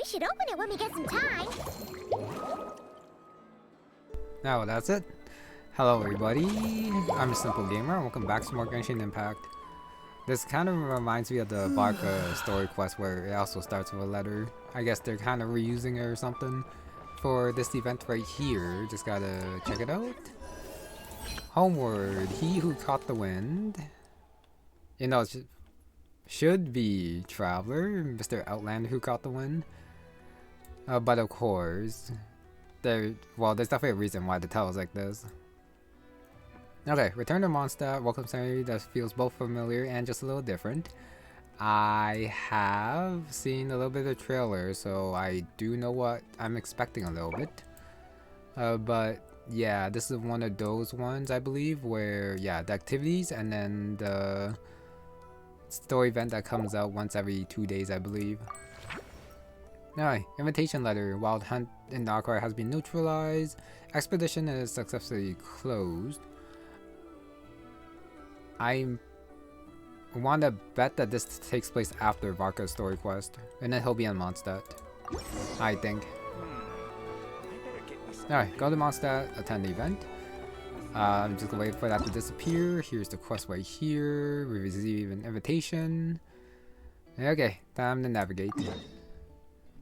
should open it when we get some time. Now that's it. Hello everybody, I'm a Simple Gamer and welcome back to more Genshin Impact. This kind of reminds me of the Barca story quest where it also starts with a letter. I guess they're kind of reusing it or something for this event right here. Just gotta check it out. Homeward, he who caught the wind. You know, it should be Traveler, Mr. Outlander who caught the wind. But of course, there's definitely a reason why the title is like this. Okay, return to Mondstadt. Welcome somebody that feels both familiar and just a little different. I have seen a little bit of the trailer, so I do know what I'm expecting a little bit. But yeah, this is one of those ones, I believe, where, yeah, the activities and then the story event that comes out once every 2 days, I believe. Alright, invitation letter. Wild hunt in Nod-Krai has been neutralized. Expedition is successfully closed. I want to bet that this takes place after Varka's story quest, and then he'll be in Mondstadt, I think. Alright, go to Mondstadt, attend the event. I'm just gonna wait for that to disappear. Here's the quest right here. We receive an invitation. Okay, time to navigate.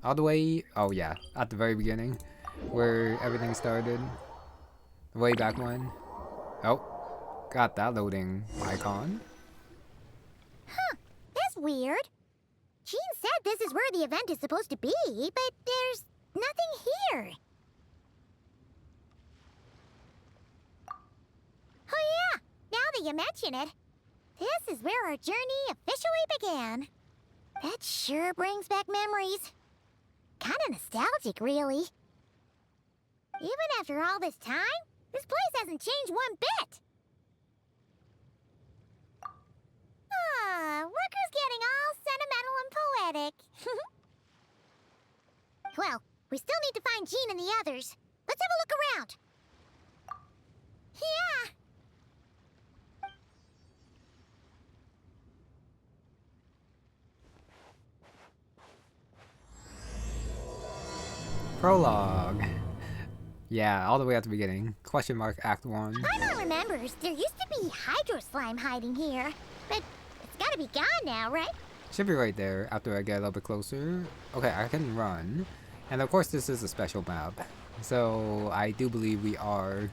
All the way, oh yeah, at the very beginning, where everything started. Way back when. Oh. Got that loading icon. Huh, that's weird. Jean said this is where the event is supposed to be, but there's nothing here. Oh yeah, now that you mention it, this is where our journey officially began. That sure brings back memories. Kinda nostalgic, really. Even after all this time, this place hasn't changed one bit. Look who's getting all sentimental and poetic. Well, we still need to find Jean and the others. Let's have a look around. Yeah. Prologue. Yeah, all the way at the beginning. Question mark Act 1. Paimon remembers there used to be hydro slime hiding here, but it's gotta be gone now, right? Should be right there after I get a little bit closer. Okay, I can run. And of course this is a special map. So I do believe we are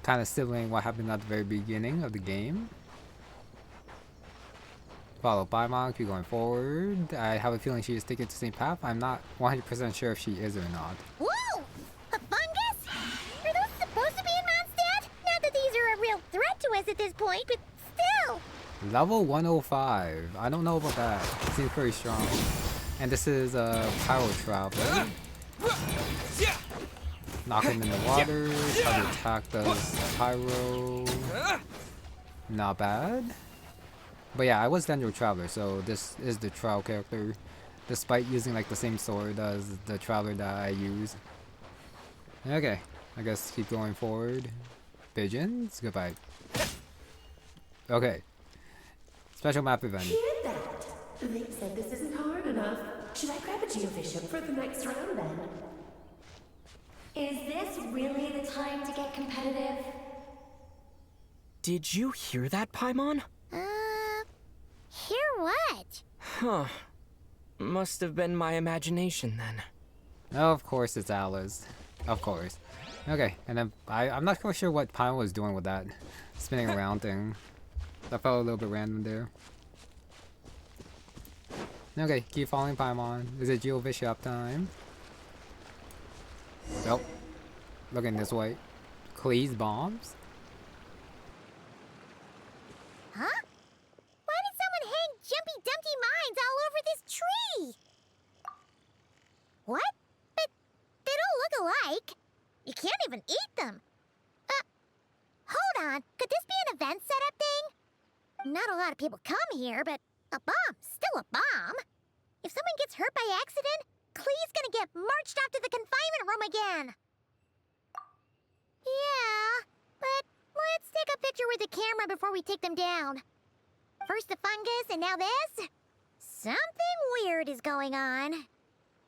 kind of sibling what happened at the very beginning of the game. Follow Paimon, keep going forward. I have a feeling she is taking the same path. I'm not 100% sure if she is or not. Whoa! A fungus? Are those supposed to be in Mondstadt? Not that these are a real threat to us at this point, but still! Level 105. I don't know about that. It seems pretty strong. And this is a Pyro Traveler. Knock him in the water. Try to attack the Pyro. Not bad. But yeah, I was Dendro Traveler, so this is the trial character. Despite using like the same sword as the Traveler that I use. Okay, I guess keep going forward. Pigeons, goodbye. Okay. Special map event. Hear that? They said this isn't hard enough. Should I grab a Geobishop for the next round then? Is this really the time to get competitive? Did you hear that, Paimon? Hear what? Huh. Must have been my imagination then. Oh, of course it's Alice. Of course. Okay, and then I'm not quite sure what Paimon was doing with that spinning around thing. That felt a little bit random there. Okay, keep following Paimon. Is it Geobishop time? Nope. Looking this way. Cleese bombs? Huh? Why did someone hang Jumpy Dumpty mines all over this tree? What? But they don't look alike. You can't even eat them. Hold on. Could this be an event setup thing? Not a lot of people come here, but a bomb's still a bomb. If someone gets hurt by accident, Klee's gonna get marched off to the confinement room again. Yeah, but let's take a picture with the camera before we take them down. First the fungus, and now this? Something weird is going on.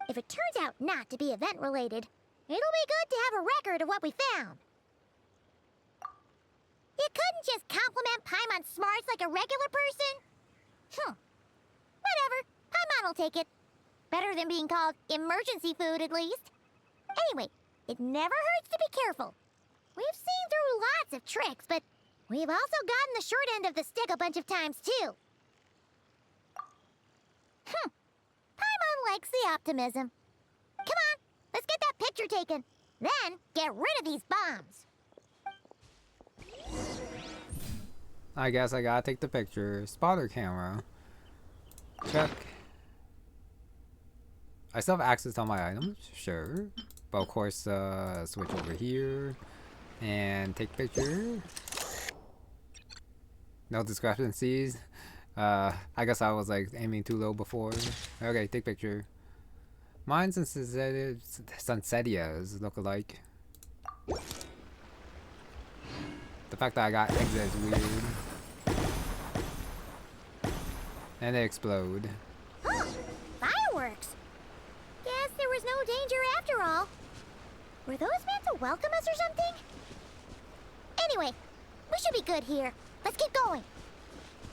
If it turns out not to be event-related, it'll be good to have a record of what we found. You couldn't just compliment Paimon's smarts like a regular person? Whatever. Paimon will take it. Better than being called emergency food, at least. Anyway, it never hurts to be careful. We've seen through lots of tricks, but we've also gotten the short end of the stick a bunch of times, too. Paimon likes the optimism. Come on, let's get that picture taken. Then, get rid of these bombs. I guess I gotta take the picture. Spotter camera. Check. I still have access to all my items, sure. But of course, switch over here and take picture. No discrepancies. I guess I was like aiming too low before. Okay, take picture. Mines and Sunsetias look alike. The fact that I got exit is weird. And they explode. Fireworks! Guess there was no danger after all. Were those meant to welcome us or something? Anyway, we should be good here. Let's keep going.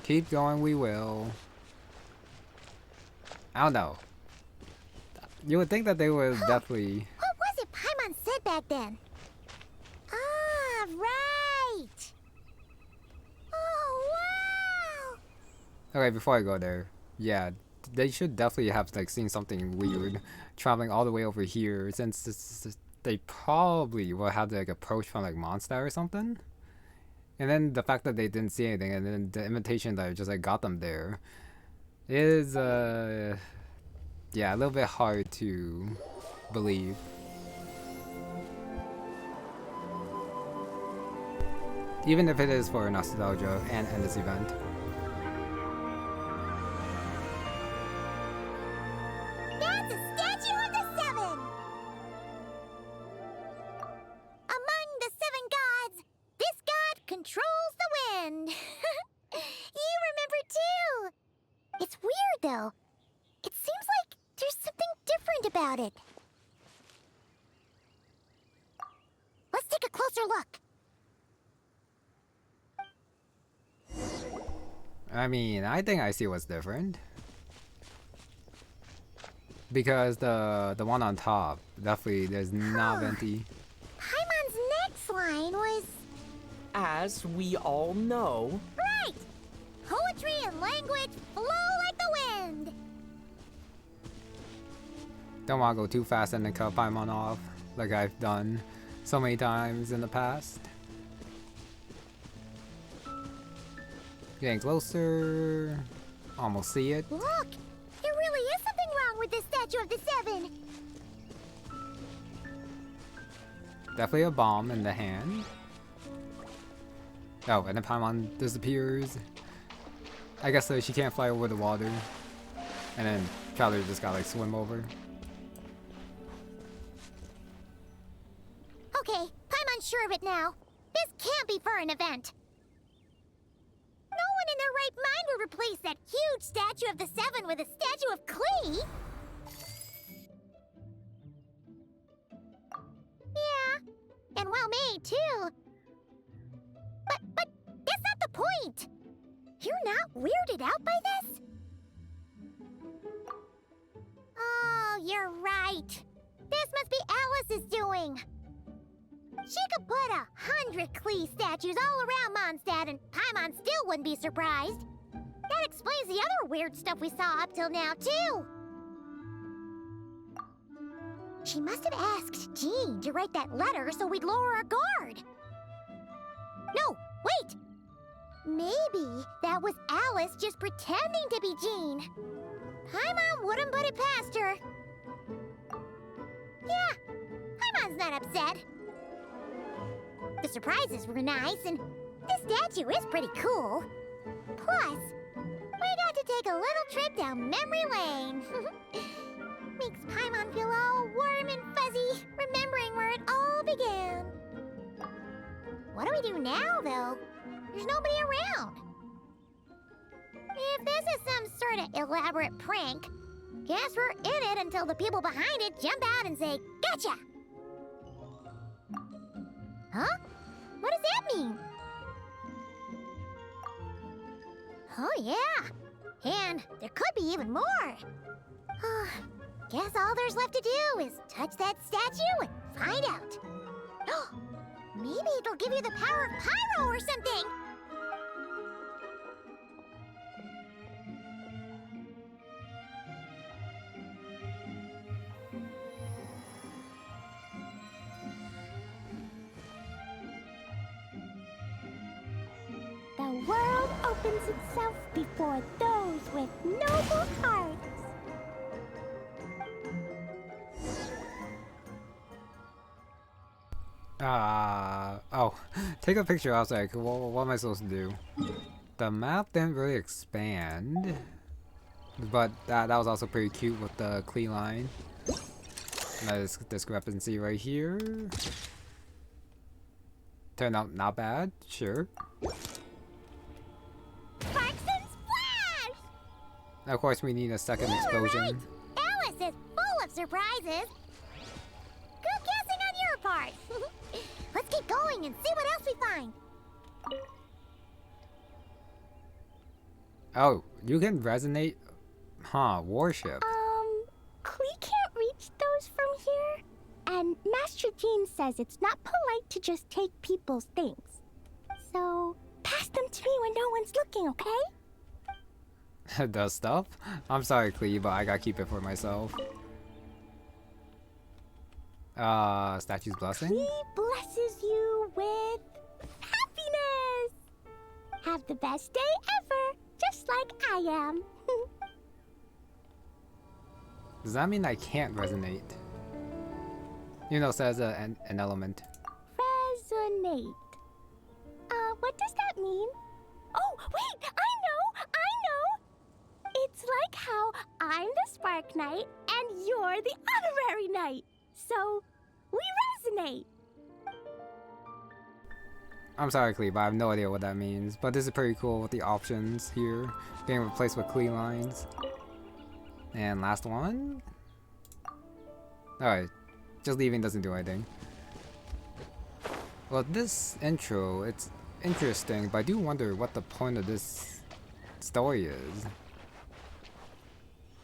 Keep going, we will. I don't know. You would think that they would definitely... What was it Paimon said back then? Ah, right! Oh, wow! Okay, before I go there, yeah, they should definitely have like seen something weird traveling all the way over here, since they probably will have to like approach from like Mondstadt or something. And then the fact that they didn't see anything, and then the invitation that just like got them there is yeah, a little bit hard to believe. Even if it is for nostalgia and end this event. That's a statue of the Seven! Among the seven gods, this god controls the wind. You remember too. It's weird though. It seems like there's something different about it. Let's take a closer look. I mean, I think I see what's different. Because the one on top, definitely there's not venti. Paimon's next line was... As we all know, Right! Poetry and language flow like the wind! Don't want to go too fast and then cut Paimon off, like I've done so many times in the past. Getting closer. Almost see it. Look! There really is something wrong with this statue of the Seven! Definitely a bomb in the hand. Oh, and then Paimon disappears. I guess she can't fly over the water. And then Traveler just gotta like swim over. Okay, Paimon's sure of it now. This can't be for an event. No one in their right mind would replace that huge statue of the Seven with a statue of Klee! Yeah, and well made, too. But that's not the point! You're not weirded out by this? Oh, you're right. This must be Alice's doing. She could put 100 Klee statues all around Mondstadt and Paimon still wouldn't be surprised. That explains the other weird stuff we saw up till now, too. She must have asked Jean to write that letter so we'd lower our guard. No, wait! Maybe that was Alice just pretending to be Jean. Paimon wouldn't put it past her. Yeah, Paimon's not upset. The surprises were nice, and this statue is pretty cool. Plus, we got to take a little trip down memory lane. Makes Paimon feel all warm and fuzzy, remembering where it all began. What do we do now, though? There's nobody around. If this is some sort of elaborate prank, Guess we're in it until the people behind it jump out and say, "Gotcha!" Huh? What does that mean? Oh, yeah. And there could be even more. Guess all there's left to do is touch that statue and find out. Maybe it'll give you the power of pyro or something. The world opens itself before those with noble hearts. Oh, take a picture. I was like, what am I supposed to do? The map didn't really expand, but that was also pretty cute with the Klee line. Nice discrepancy right here. Turned out not bad, sure. Sparks and splash! Of course, we need a second explosion. Right. Alice is full of surprises. Good guessing on your part. Let's keep going and see what else we find. Oh, you can resonate? Huh, warship. Klee can't reach those from here. And Master Jean says it's not polite to just take people's things. So, pass them to me when no one's looking, okay? Does stuff? I'm sorry, Klee, but I gotta keep it for myself. Statue's blessing? Klee blesses you with happiness! Have the best day ever, just like I am. Does that mean I can't resonate? You know, says an element. Resonate. What does that mean? Oh, wait, I know! It's like how I'm the Spark Knight and you're the Honorary Knight. So, we resonate. I'm sorry, Klee, but I have no idea what that means. But this is pretty cool with the options here. Being replaced with Klee lines. And last one? Alright. Just leaving doesn't do anything. Well, this intro, it's interesting, but I do wonder what the point of this story is.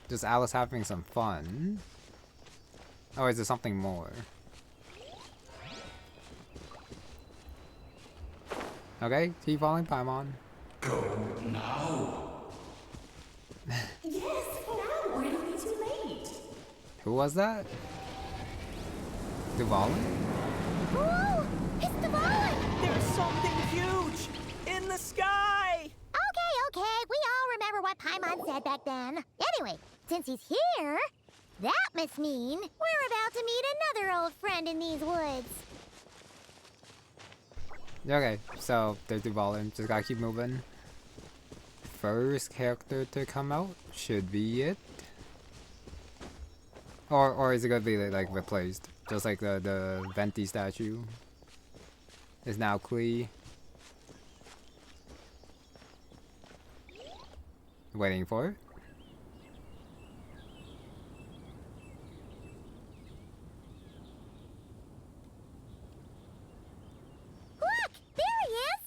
Just Alice having some fun? Or is there something more? Okay, keep following Paimon. Go now. Yes, now, or it'll be too late. Who was that? Duvalin? Whoa! It's the Valen! There's something huge in the sky! Okay, we all remember what Paimon said back then. Anyway, since he's here, that must mean we're about to meet another old friend in these woods. Okay, so there's Duvalin. Just gotta keep moving. First character to come out should be it. Or is it gonna be like replaced? Just like the Venti statue is now Klee. Waiting for it. Look! There he is!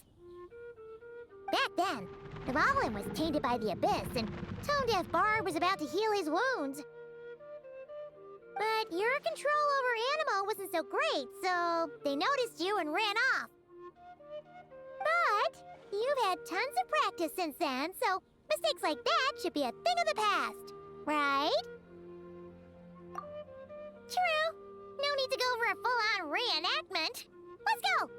Back then, Duvalin was tainted by the Abyss, and Tone-Deaf Bard was about to heal his wounds. But your control over Animo wasn't so great, so they noticed you and ran off. But you've had tons of practice since then, so mistakes like that should be a thing of the past, right? True. No need to go for a full-on reenactment. Let's go!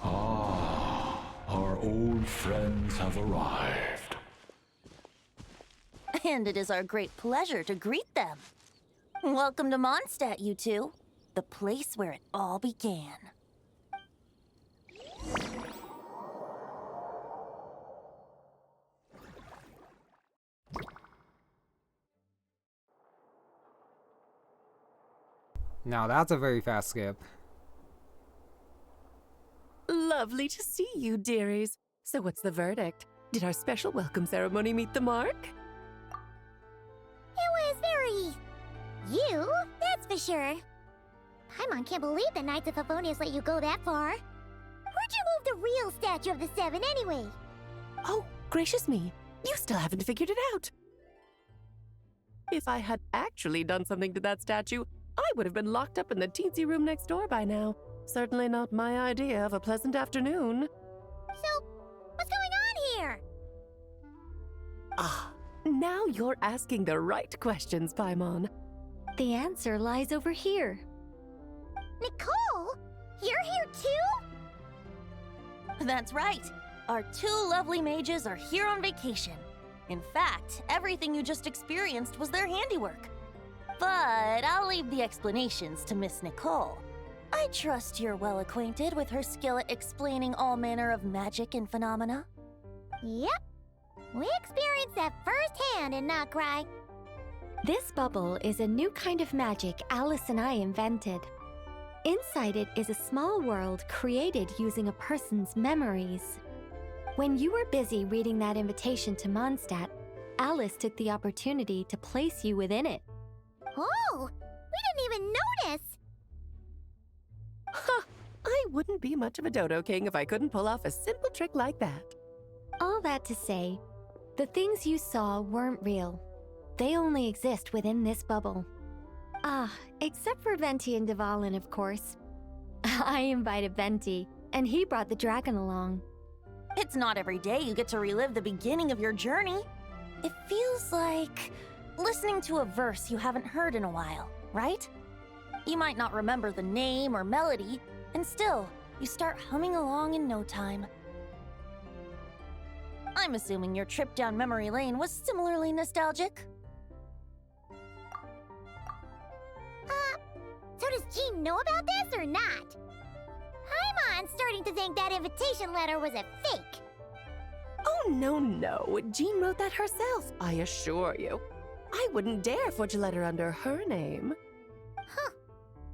Ah, our old friends have arrived. And it is our great pleasure to greet them. Welcome to Mondstadt, you two. The place where it all began. Now that's a very fast skip. Lovely to see you, dearies. So what's the verdict? Did our special welcome ceremony meet the mark? It was very... you, that's for sure. Paimon can't believe the Knights of Favonius let you go that far. Where'd you move the real statue of the Seven anyway? Oh, gracious me. You still haven't figured it out. If I had actually done something to that statue, I would have been locked up in the teensy room next door by now. Certainly not my idea of a pleasant afternoon. So, what's going on here? Ah, now you're asking the right questions, Paimon. The answer lies over here. Nicole? You're here too? That's right. Our two lovely mages are here on vacation. In fact, everything you just experienced was their handiwork. But I'll leave the explanations to Miss Nicole. I trust you're well acquainted with her skill at explaining all manner of magic and phenomena. Yep. We experienced that firsthand in Nod-Krai. This bubble is a new kind of magic Alice and I invented. Inside it is a small world created using a person's memories. When you were busy reading that invitation to Mondstadt, Alice took the opportunity to place you within it. Oh, we didn't even notice. Ha! I wouldn't be much of a dodo king if I couldn't pull off a simple trick like that. All that to say, the things you saw weren't real. They only exist within this bubble. Ah, except for Venti and Dvalin, of course. I invited Venti, and he brought the dragon along. It's not every day you get to relive the beginning of your journey. It feels like listening to a verse you haven't heard in a while, right? You might not remember the name or melody, and still, you start humming along in no time. I'm assuming your trip down memory lane was similarly nostalgic. So does Jean know about this or not? Paimon's starting to think that invitation letter was a fake. Oh, no. Jean wrote that herself, I assure you. I wouldn't dare forge a letter under her name. Huh.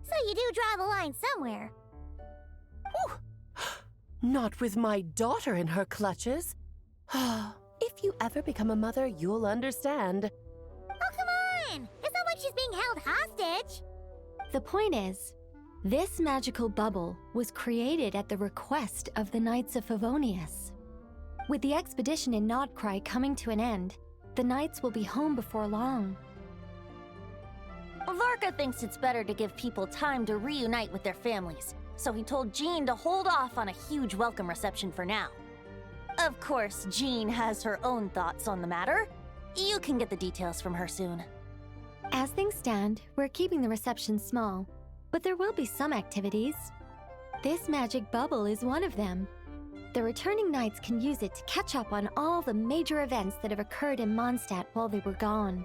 So you do draw the line somewhere. Whew. Not with my daughter in her clutches. If you ever become a mother, you'll understand. Oh, come on! It's not like she's being held hostage. The point is, this magical bubble was created at the request of the Knights of Favonius. With the expedition in Nod-Krai coming to an end, the Knights will be home before long. Varka thinks it's better to give people time to reunite with their families, so he told Jean to hold off on a huge welcome reception for now. Of course, Jean has her own thoughts on the matter. You can get the details from her soon. As things stand, we're keeping the reception small, but there will be some activities. This magic bubble is one of them. The returning knights can use it to catch up on all the major events that have occurred in Mondstadt while they were gone.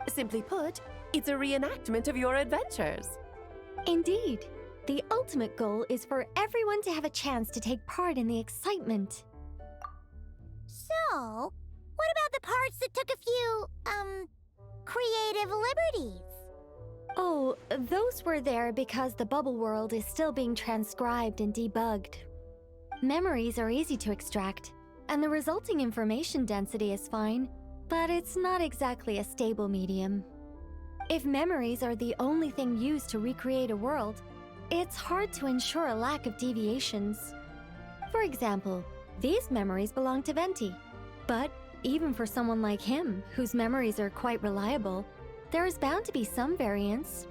Simply put, it's a reenactment of your adventures. Indeed. The ultimate goal is for everyone to have a chance to take part in the excitement. So, what about the parts that took a few, creative liberties? Oh, those were there because the bubble world is still being transcribed and debugged. Memories are easy to extract, and the resulting information density is fine, but it's not exactly a stable medium. If memories are the only thing used to recreate a world, it's hard to ensure a lack of deviations. For example, these memories belong to Venti, but even for someone like him, whose memories are quite reliable, there is bound to be some variance.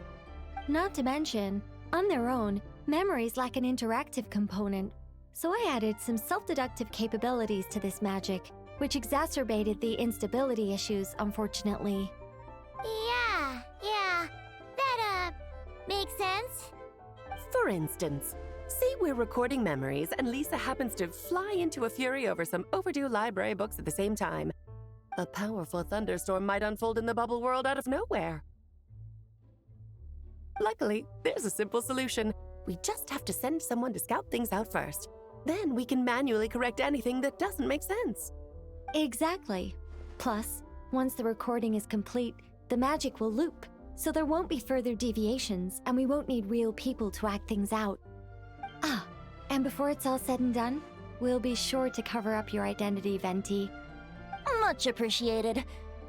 Not to mention, on their own, memories lack an interactive component, so I added some self-deductive capabilities to this magic, which exacerbated the instability issues, unfortunately. Yeah, that, makes sense. For instance, say we're recording memories and Lisa happens to fly into a fury over some overdue library books at the same time. A powerful thunderstorm might unfold in the bubble world out of nowhere. Luckily, there's a simple solution. We just have to send someone to scout things out first. Then we can manually correct anything that doesn't make sense. Exactly. Plus, once the recording is complete, the magic will loop, so there won't be further deviations and we won't need real people to act things out. Ah, and before it's all said and done, We'll be sure to cover up your identity, Venti. Much appreciated.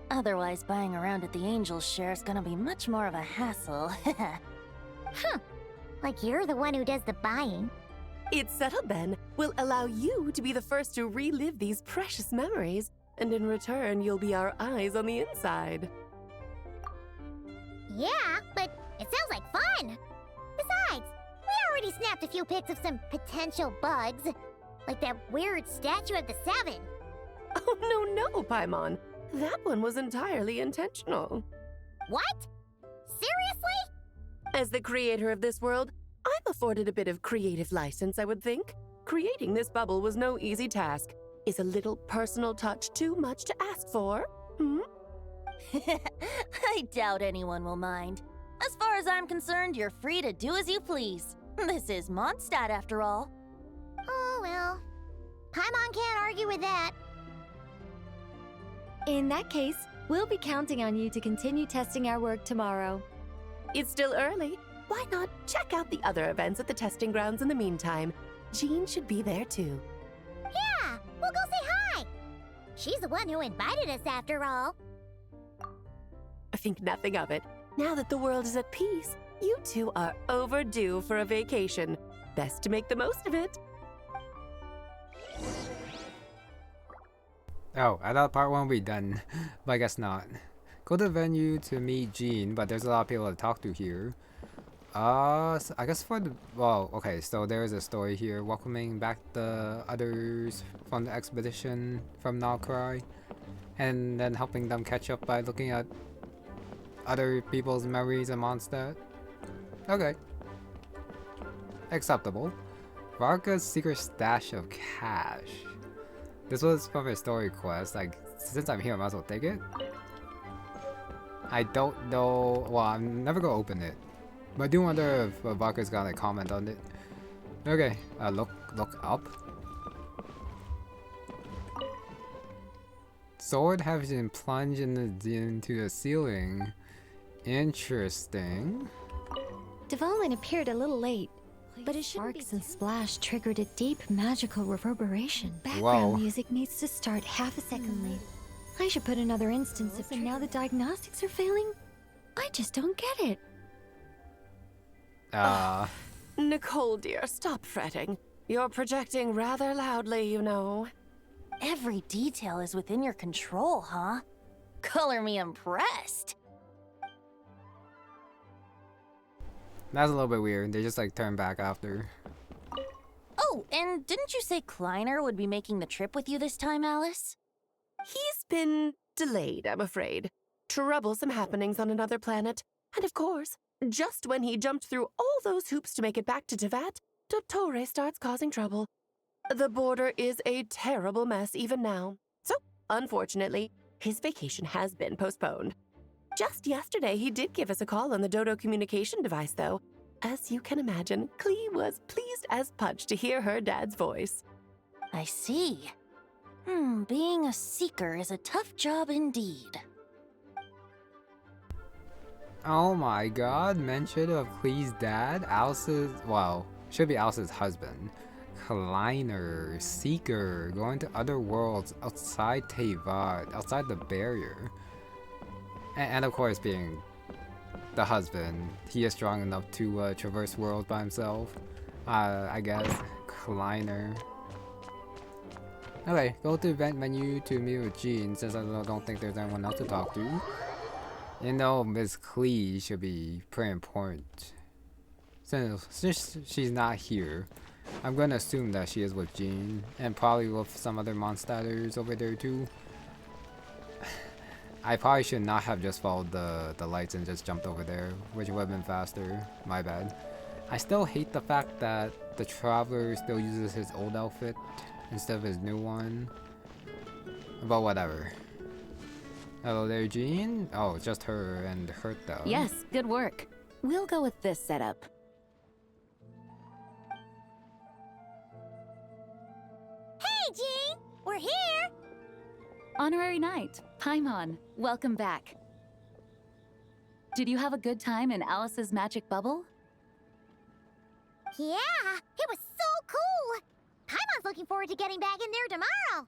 Otherwise, buying around at the Angel's share is gonna be much more of a hassle. Huh. Like you're the one who does the buying. It's settled then. We'll allow you to be the first to relive these precious memories, and in return, you'll be our eyes on the inside. Yeah, but it sounds like fun. Besides, we already snapped a few pics of some potential bugs. Like that weird statue of the Seven. Oh, no, Paimon. That one was entirely intentional. What? Seriously? As the creator of this world, I'm afforded a bit of creative license, I would think. Creating this bubble was no easy task. Is a little personal touch too much to ask for? I doubt anyone will mind. As far as I'm concerned, you're free to do as you please. This is Mondstadt, after all. Oh, well. Paimon can't argue with that. In that case, we'll be counting on you to continue testing our work tomorrow. It's still early. Why not check out the other events at the testing grounds in the meantime? Jean should be there too. Yeah, we'll go say hi. She's the one who invited us after all. I think nothing of it. Now that the world is at peace, you two are overdue for a vacation. Best to make the most of it. Oh, I thought part 1 would be done, but I guess not. Go to the venue to meet Jean, but there's a lot of people to talk to here. So I guess for the... Well, okay, so there's a story here welcoming back the others from the expedition from Nod-Krai, and then helping them catch up by looking at other people's memories and Mondstadt. Okay. Acceptable. Varka's secret stash of cash. This was from a story quest. Like, since I'm here, I might as well take it. I don't know. Well, I'm never gonna open it, but I do wonder if Varka's gonna comment on it. Okay, look up. Sword has been plunged into the ceiling. Interesting. Development appeared a little late, but it sparks and splash triggered a deep magical reverberation. Background music needs to start half a second late. I should put another instance of and now the diagnostics are failing? I just don't get it. Nicole, dear, stop fretting. You're projecting rather loudly, you know. Every detail is within your control, huh? Color me impressed. That's a little bit weird. They just like turn back after. Oh, and didn't you say Kleiner would be making the trip with you this time, Alice? He's been delayed, I'm afraid. Troublesome happenings on another planet. And of course, just when he jumped through all those hoops to make it back to Tevat, Dottore starts causing trouble. The border is a terrible mess even now. So, unfortunately, his vacation has been postponed. Just yesterday, he did give us a call on the Dodo communication device, though. As you can imagine, Klee was pleased as punch to hear her dad's voice. I see. Being a seeker is a tough job indeed. Oh my god, mention of Klee's dad? Alice's, well, should be Alice's husband. Kleiner, seeker, going to other worlds outside Tevat, outside the barrier. And of course, being the husband, he is strong enough to traverse worlds by himself. I guess. Kleiner. Okay, go to event menu to meet with Jean, since I don't think there's anyone else to talk to. You know, Miss Klee should be pretty important. Since she's not here, I'm gonna assume that she is with Jean, and probably with some other Mondstadters over there too. I probably should not have just followed the lights and just jumped over there, which would have been faster. My bad. I still hate the fact that the Traveler still uses his old outfit instead of his new one. But whatever. Hello there, Jean? Oh, just her and Hertha. Yes, good work. We'll go with this setup. Hey, Jean! We're here! Honorary Knight, Paimon, welcome back. Did you have a good time in Alice's magic bubble? Yeah, it was so cool! Paimon's looking forward to getting back in there tomorrow.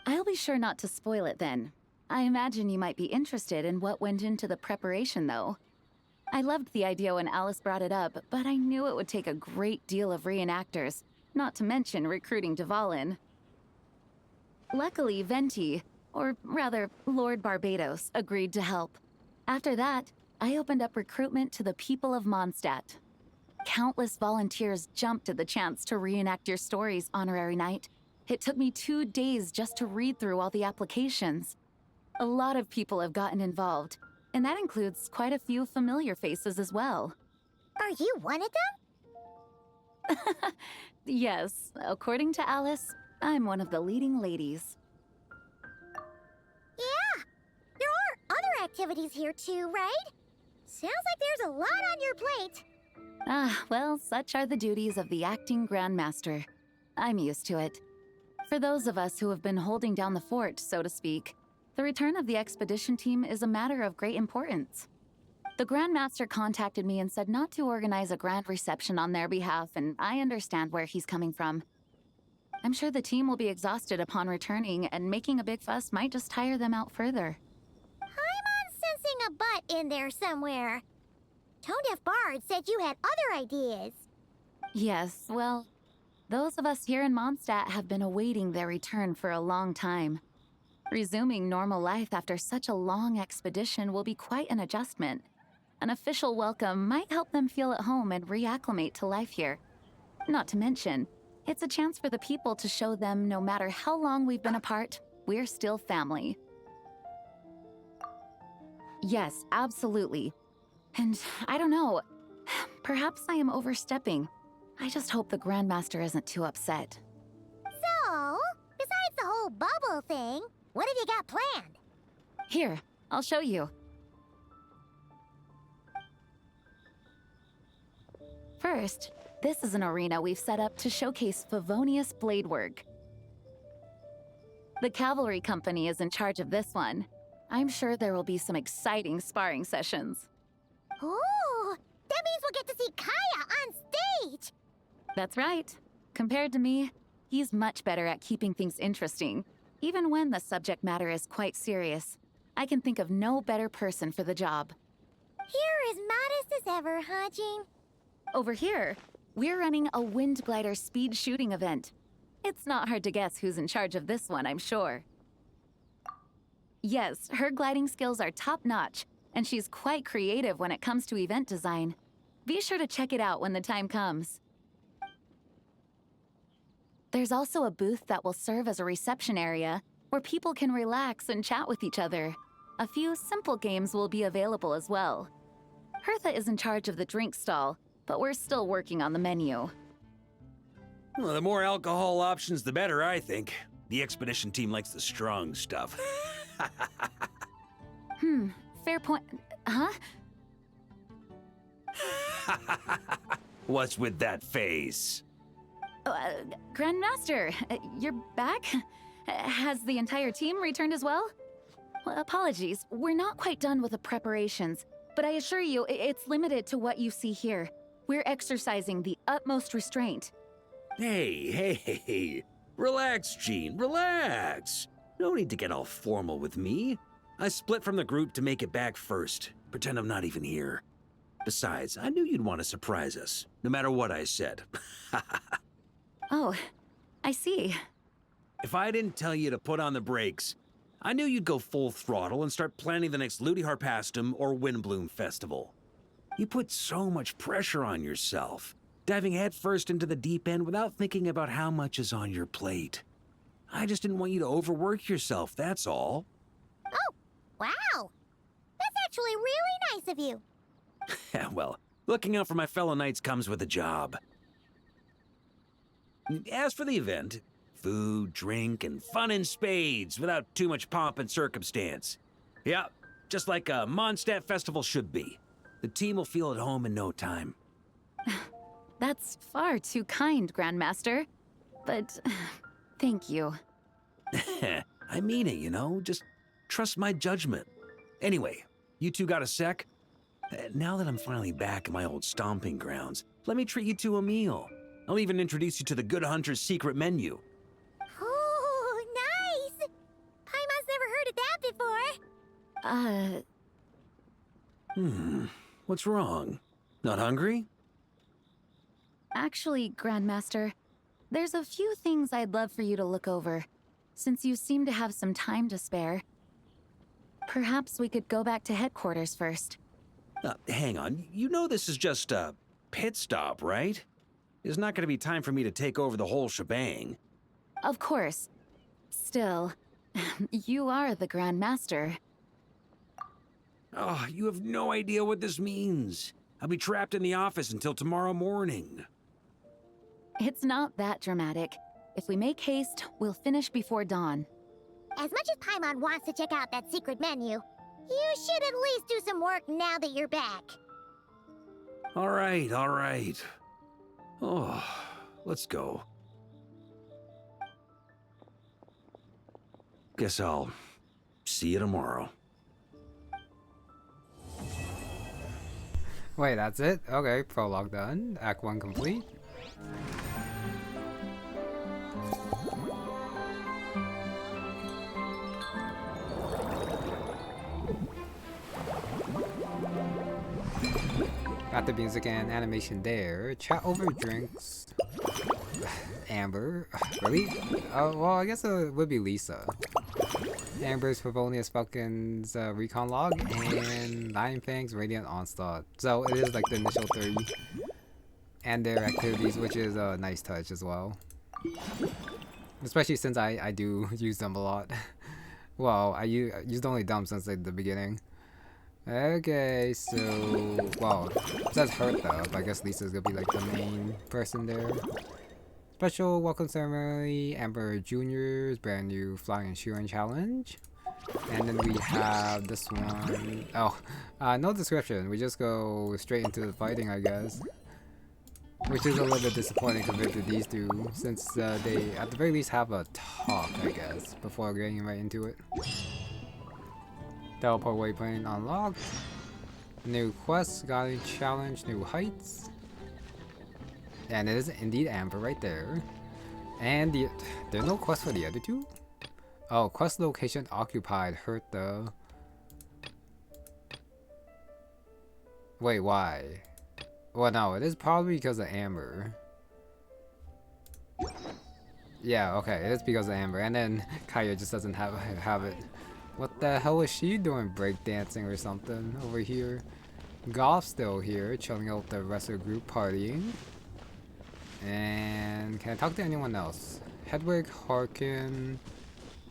I'll be sure not to spoil it then. I imagine you might be interested in what went into the preparation, though. I loved the idea when Alice brought it up, but I knew it would take a great deal of reenactors, not to mention recruiting Dvalin. Luckily, Venti, or rather, Lord Barbados, agreed to help. After that, I opened up recruitment to the people of Mondstadt. Countless volunteers jumped at the chance to reenact your stories, Honorary Knight. It took me 2 days just to read through all the applications. A lot of people have gotten involved, and that includes quite a few familiar faces as well. Are you one of them? Yes, according to Alice, I'm one of the leading ladies. Yeah, there are other activities here too, right? Sounds like there's a lot on your plate. Ah, well, such are the duties of the acting Grandmaster. I'm used to it. For those of us who have been holding down the fort, so to speak, the return of the expedition team is a matter of great importance. The Grandmaster contacted me and said not to organize a grand reception on their behalf, and I understand where he's coming from. I'm sure the team will be exhausted upon returning, and making a big fuss might just tire them out further. I'm sensing a butt in there somewhere. Tone-Deaf Bard said you had other ideas. Yes, well, those of us here in Mondstadt have been awaiting their return for a long time. Resuming normal life after such a long expedition will be quite an adjustment. An official welcome might help them feel at home and reacclimate to life here. Not to mention, it's a chance for the people to show them no matter how long we've been apart, we're still family. Yes, absolutely. And I don't know, perhaps I am overstepping. I just hope the Grandmaster isn't too upset. So, besides the whole bubble thing, what have you got planned? Here, I'll show you. First, this is an arena we've set up to showcase Favonius blade work. The Cavalry Company is in charge of this one. I'm sure there will be some exciting sparring sessions. Ooh, that means we'll get to see Kaya on stage! That's right. Compared to me, he's much better at keeping things interesting, even when the subject matter is quite serious. I can think of no better person for the job. You're as modest as ever, huh, Jean? Over here, we're running a wind glider speed shooting event. It's not hard to guess who's in charge of this one, I'm sure. Yes, her gliding skills are top-notch, and she's quite creative when it comes to event design. Be sure to check it out when the time comes. There's also a booth that will serve as a reception area where people can relax and chat with each other. A few simple games will be available as well. Hertha is in charge of the drink stall, but we're still working on the menu. Well, the more alcohol options, the better, I think. The expedition team likes the strong stuff. Fair point. Huh? What's with that face? Grandmaster, you're back? Has the entire team returned as well? Well, apologies, we're not quite done with the preparations, but I assure you, it's limited to what you see here. We're exercising the utmost restraint. Hey. Relax, Jean, relax. No need to get all formal with me. I split from the group to make it back first. Pretend I'm not even here. Besides, I knew you'd want to surprise us, no matter what I said. Oh, I see. If I didn't tell you to put on the brakes, I knew you'd go full throttle and start planning the next Ludi Harpastum or Windbloom Festival. You put so much pressure on yourself, diving headfirst into the deep end without thinking about how much is on your plate. I just didn't want you to overwork yourself, that's all. Oh, wow. That's actually really nice of you. Well, looking out for my fellow knights comes with a job. As for the event, food, drink, and fun in spades without too much pomp and circumstance. Yeah, just like a Mondstadt festival should be. The team will feel at home in no time. That's far too kind, Grandmaster. But thank you. I mean it, you know? Just trust my judgment. Anyway, you two got a sec? Now that I'm finally back in my old stomping grounds, let me treat you to a meal. I'll even introduce you to the Good Hunter's secret menu. Oh, nice! Paimon's never heard of that before. What's wrong? Not hungry? Actually, Grandmaster, there's a few things I'd love for you to look over, since you seem to have some time to spare. Perhaps we could go back to headquarters first. Hang on. You know this is just a pit stop, right? There's not going to be time for me to take over the whole shebang. Of course. Still, you are the Grand Master. Oh, you have no idea what this means. I'll be trapped in the office until tomorrow morning. It's not that dramatic. If we make haste, we'll finish before dawn. As much as Paimon wants to check out that secret menu, you should at least do some work now that you're back. All right, all right. Oh, let's go. Guess I'll see you tomorrow. Wait, that's it? Okay, prologue done. Act 1 complete. Got the music and animation there. Chat over drinks. Amber. Really? Oh, well, I guess it would be Lisa. Amber's Favonius Falcon's recon log, and Lion Fang's Radiant Onslaught. So it is like the initial 3. And their activities, which is a nice touch as well. Especially since I do use them a lot. Well, I used only them since like, the beginning. Okay, so... Well, it says hurt though, but I guess Lisa's gonna be like the main person there. Special welcome ceremony, Amber Jr.'s brand new flying and shearing challenge. And then we have this one. Oh, no description. We just go straight into the fighting, I guess. Which is a little bit disappointing compared to these two, since they at the very least have a talk, I guess, before getting right into it. Teleport waypoint unlocked. New quest, Guardian challenge, new heights. And it is indeed Amber right there. And there's no quest for the other two? Oh, quest location occupied. Hurt the... Wait, why? Well, no, it is probably because of Amber. Yeah, okay, it is because of Amber. And then Kaya just doesn't have it. What the hell is she doing? Breakdancing or something over here? Golf's still here, chilling out with the rest of the group, partying. And can I talk to anyone else? Hedwig Harkin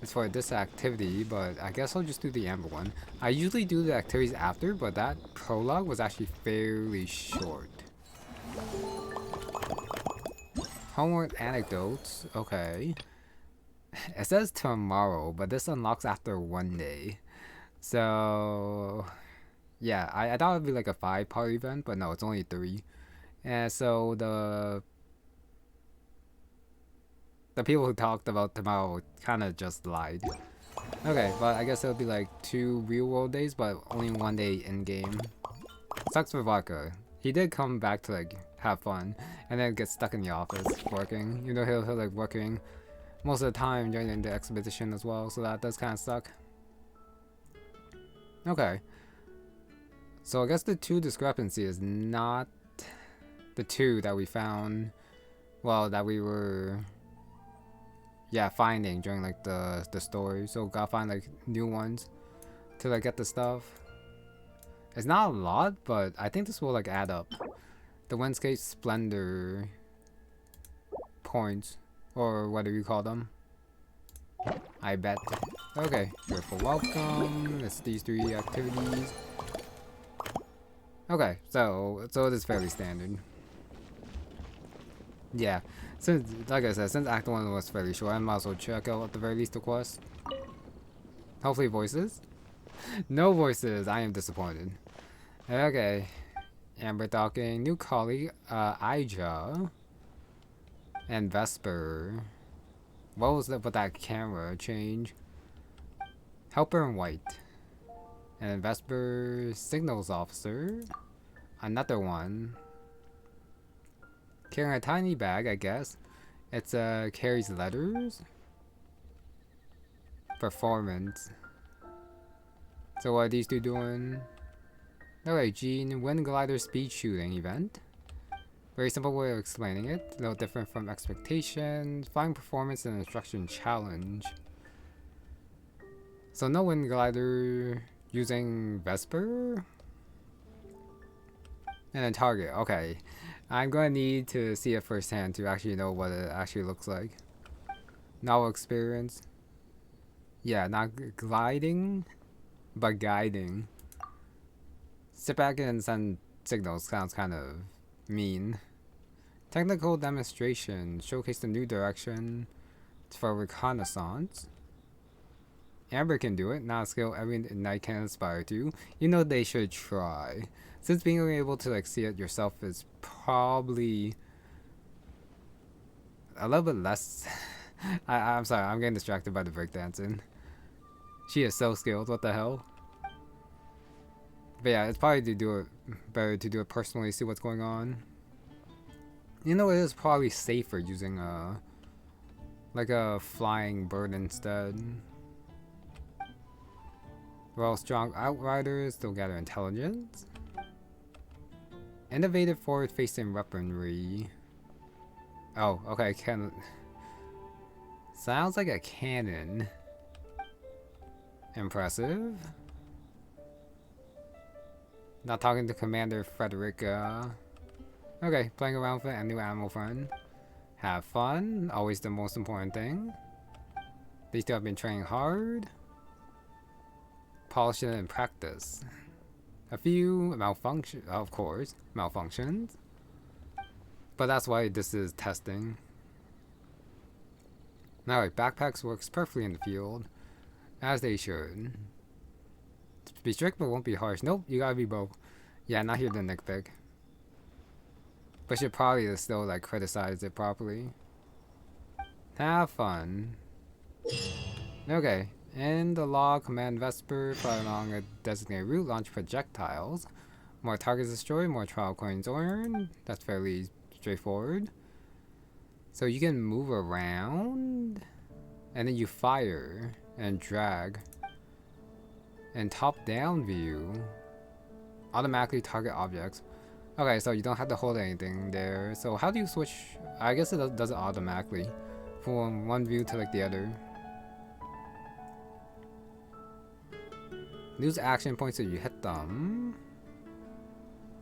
is for this activity, but I guess I'll just do the Amber one. I usually do the activities after, but that prologue was actually fairly short. Homeward anecdotes, okay. It says tomorrow, but this unlocks after 1 day. So, yeah, I thought it would be like a 5-part event, but no, it's only 3. And so the people who talked about tomorrow kind of just lied. Okay, but I guess it'll be like 2 real-world days, but only 1 day in-game. Sucks for Vodka. He did come back to like have fun, and then get stuck in the office working. You know, he'll like working most of the time during the expedition as well, so that does kind of suck. Okay. So I guess the 2 discrepancy is not the 2 that we found, well, that we were, yeah, finding during like the story. So gotta find like new ones to like get the stuff. It's not a lot, but I think this will like add up. The Windscape Splendor points, or what do you call them? I bet. Okay, Fearful Welcome. It's these 3 activities. Okay, so it is fairly standard. Yeah, since like I said, since Act 1 was fairly short, I might as well check out at the very least the quest. Hopefully voices. No voices. I am disappointed. Okay, Amber talking. New colleague, Ija. And Vesper. What was up with that camera change? Helper in white. And Vesper, signals officer. Another one. Carrying a tiny bag, I guess. It's carries letters. Performance. So what are these two doing? Alright, Gene, Wind Glider speed shooting event. Very simple way of explaining it. A little different from expectations. Flying performance and instruction challenge. So no Wind Glider using Vesper. And then target. Okay. I'm gonna need to see it firsthand to actually know what it actually looks like. Novel experience. Yeah, not gliding, but guiding. Sit back and send signals sounds kind of mean. Technical demonstration. Showcase the new direction for reconnaissance. Amber can do it. Not a skill every knight can aspire to. You know they should try. Since being able to like see it yourself is probably a little bit less. I'm sorry, I'm getting distracted by the breakdancing. She is so skilled. What the hell? But yeah, it's probably better to do it personally. See what's going on. You know, it is probably safer using like a flying bird instead. Well, strong outriders still gather intelligence. Innovative forward-facing weaponry. Oh, okay. Sounds like a cannon. Impressive. Not talking to Commander Frederica. Okay, playing around with a new animal friend. Have fun. Always the most important thing. These two have been training hard. Polish it in practice. A few malfunctions, of course, malfunctions. But that's why this is testing. Alright, backpacks works perfectly in the field. As they should. Be strict but won't be harsh. Nope, you gotta be both. Yeah, not here to nitpick. But should probably still like criticize it properly. Have fun. Okay. In the law, command Vesper, fly along a designated route, launch projectiles. More targets destroyed, more trial coins earned. That's fairly straightforward. So you can move around, and then you fire and drag. And top-down view, automatically target objects. Okay, so you don't have to hold anything there. So how do you switch? I guess it does it automatically from one view to like the other. Lose action points if you hit them.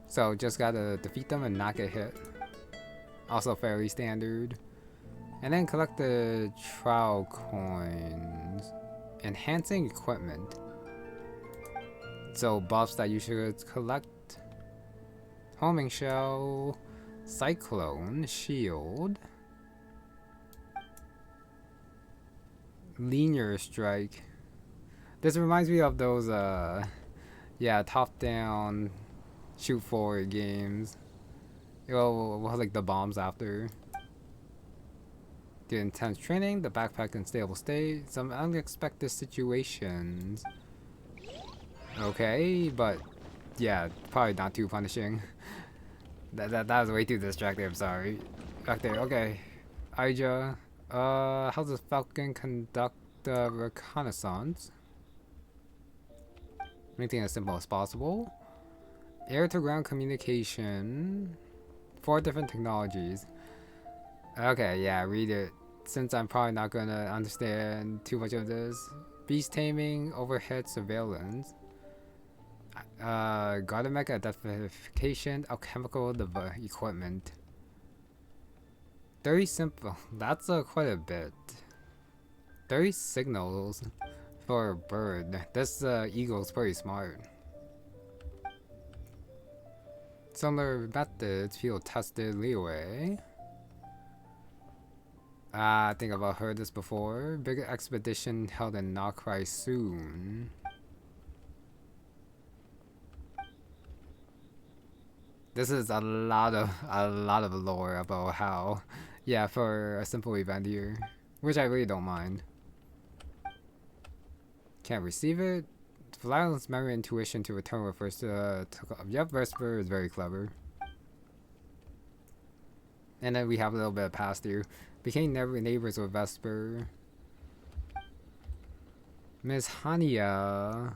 So just gotta defeat them and not get hit. Also fairly standard. And then collect the trial coins. Enhancing equipment. So buffs that you should collect. Homing shell. Cyclone. Shield. Linear strike. This reminds me of those, yeah, top-down, shoot-forward games. We'll have, like, the bombs after. The intense training, the backpack in stable state, some unexpected situations. Okay, but, yeah, probably not too punishing. That was way too distracting, I'm sorry. Back there, okay. Aija, how does Falcon conduct the reconnaissance? Anything as simple as possible. Air-to-ground communication. 4 different technologies. Okay, yeah, read it. Since I'm probably not gonna understand too much of this. Beast taming, overhead surveillance. Gardemek identification, alchemical equipment. 30 simple. That's quite a bit. 30 signals. For a bird. This eagle's pretty smart. Similar methods, field tested leeway. I think I've heard this before. Bigger expedition held in Nod-Krai soon. This is a lot of lore about how, yeah, for a simple event here, which I really don't mind. Can't receive it. Violence, memory, intuition to return refers to yep, Vesper is very clever. And then we have a little bit of pass through. Became neighbors with Vesper. Miss Hania.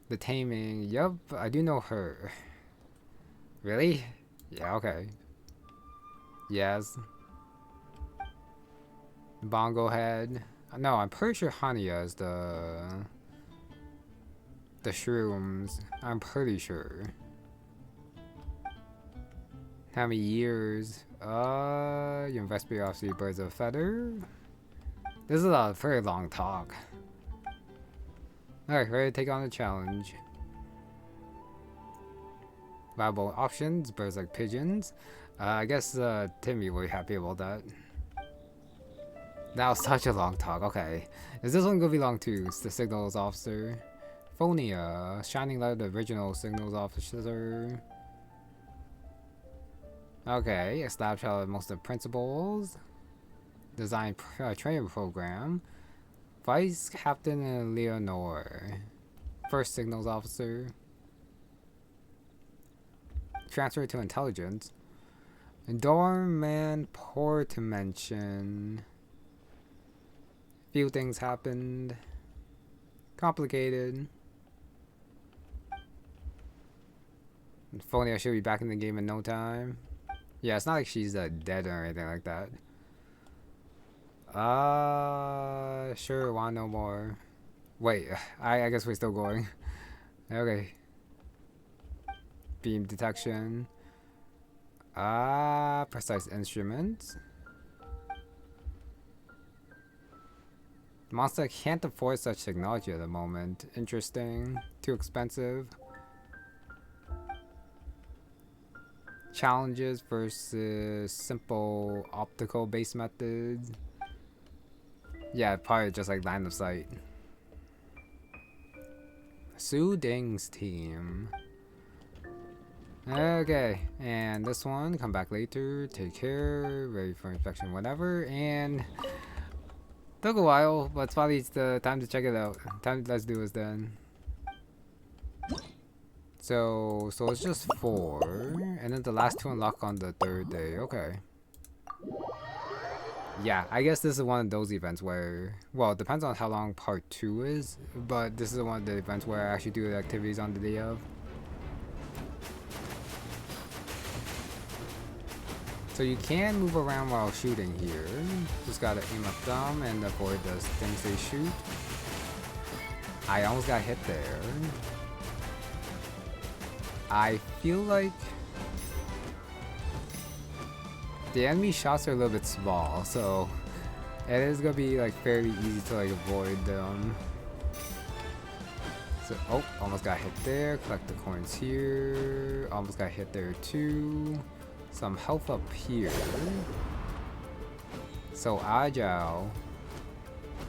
The Taming. Yup, I do know her. Really? Yeah, okay. Yes. Bongo Head. No, I'm pretty sure Hania is the shrooms. I'm pretty sure. How many years? You invest me off the birds of a feather. This is a very long talk. Alright, ready to take on the challenge. Viable options, birds like pigeons. I guess Timmy will be happy about that. That was such a long talk. Okay. Is this one gonna be long too? It's the signals officer. Phonia, shining light of the original signals officer. Okay, establish most of the principles. Design training program. Vice Captain Leonore. First signals officer. Transfer to intelligence. Dorman poor to mention. Few things happened. Complicated. Phonia should be back in the game in no time. Yeah, it's not like she's dead or anything like that. Sure, wanna know more. Wait, I guess we're still going. Okay. Beam detection. Precise instruments. Monster can't afford such technology at the moment. Interesting. Too expensive. Challenges versus simple optical based methods. Yeah, probably just like line of sight. Su Ding's team. Okay, and this one, come back later, take care, ready for inspection, whatever, and took a while, but it's probably the time to check it out. Let's do this then. So it's just 4, and then the last 2 unlock on the 3rd day. Okay. Yeah, I guess this is one of those events where, well, it depends on how long part 2 is, but this is one of the events where I actually do the activities on the day of. So you can move around while shooting here. Just gotta aim up thumb and avoid the things they shoot. I almost got hit there. I feel like the enemy shots are a little bit small, so it is gonna be like very easy to like avoid them. So, oh, almost got hit there. Collect the coins here. Almost got hit there too. Some health up here. So agile.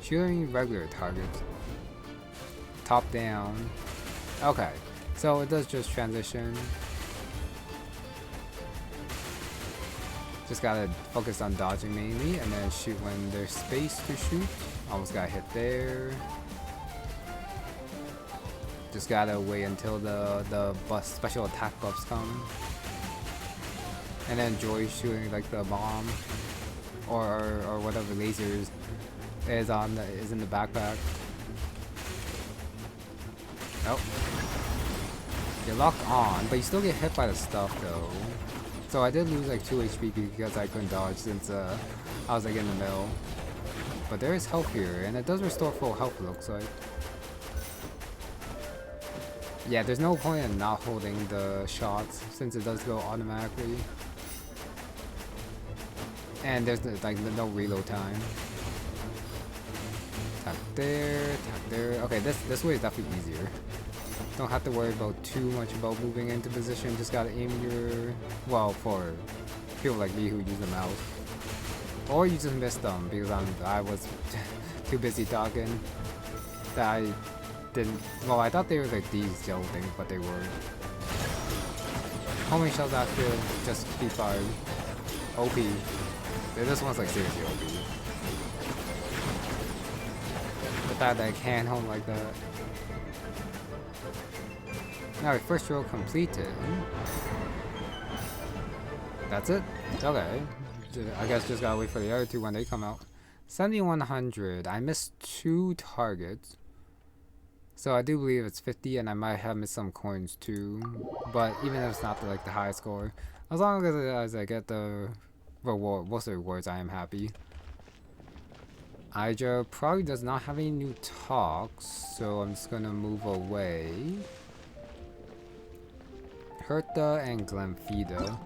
Shooting regular targets. Top down. Okay. So it does just transition. Just gotta focus on dodging mainly and then shoot when there's space to shoot. Almost got hit there. Just gotta wait until the special attack buffs come. And then enjoy shooting like the bomb or whatever lasers is in the backpack. Nope. You're locked on, but you still get hit by the stuff though. So I did lose like 2 HP because I couldn't dodge since I was like in the middle. But there is health here, and it does restore full health, it looks like. Yeah, there's no point in not holding the shots since it does go automatically. And there's like no reload time. Tap there, tap there. Okay, this way is definitely easier. Don't have to worry about too much about moving into position. Just gotta aim your, well, for people like me who use the mouse, or you just missed them because I was too busy talking that I didn't. Well, I thought they were like these yellow things, but they were. Homing shells active. Just keep firing. OP. This one's like seriously OP. The fact that I can home like that. Alright, first row completed. That's it? Okay. I guess just gotta wait for the other two when they come out. 7100. I missed 2 targets. So I do believe it's 50, and I might have missed some coins too. But even if it's not the highest score, as long as I get the reward, most of the rewards, I am happy. Ija probably does not have any new talks, so I'm just gonna move away. Hertha and Glenfida.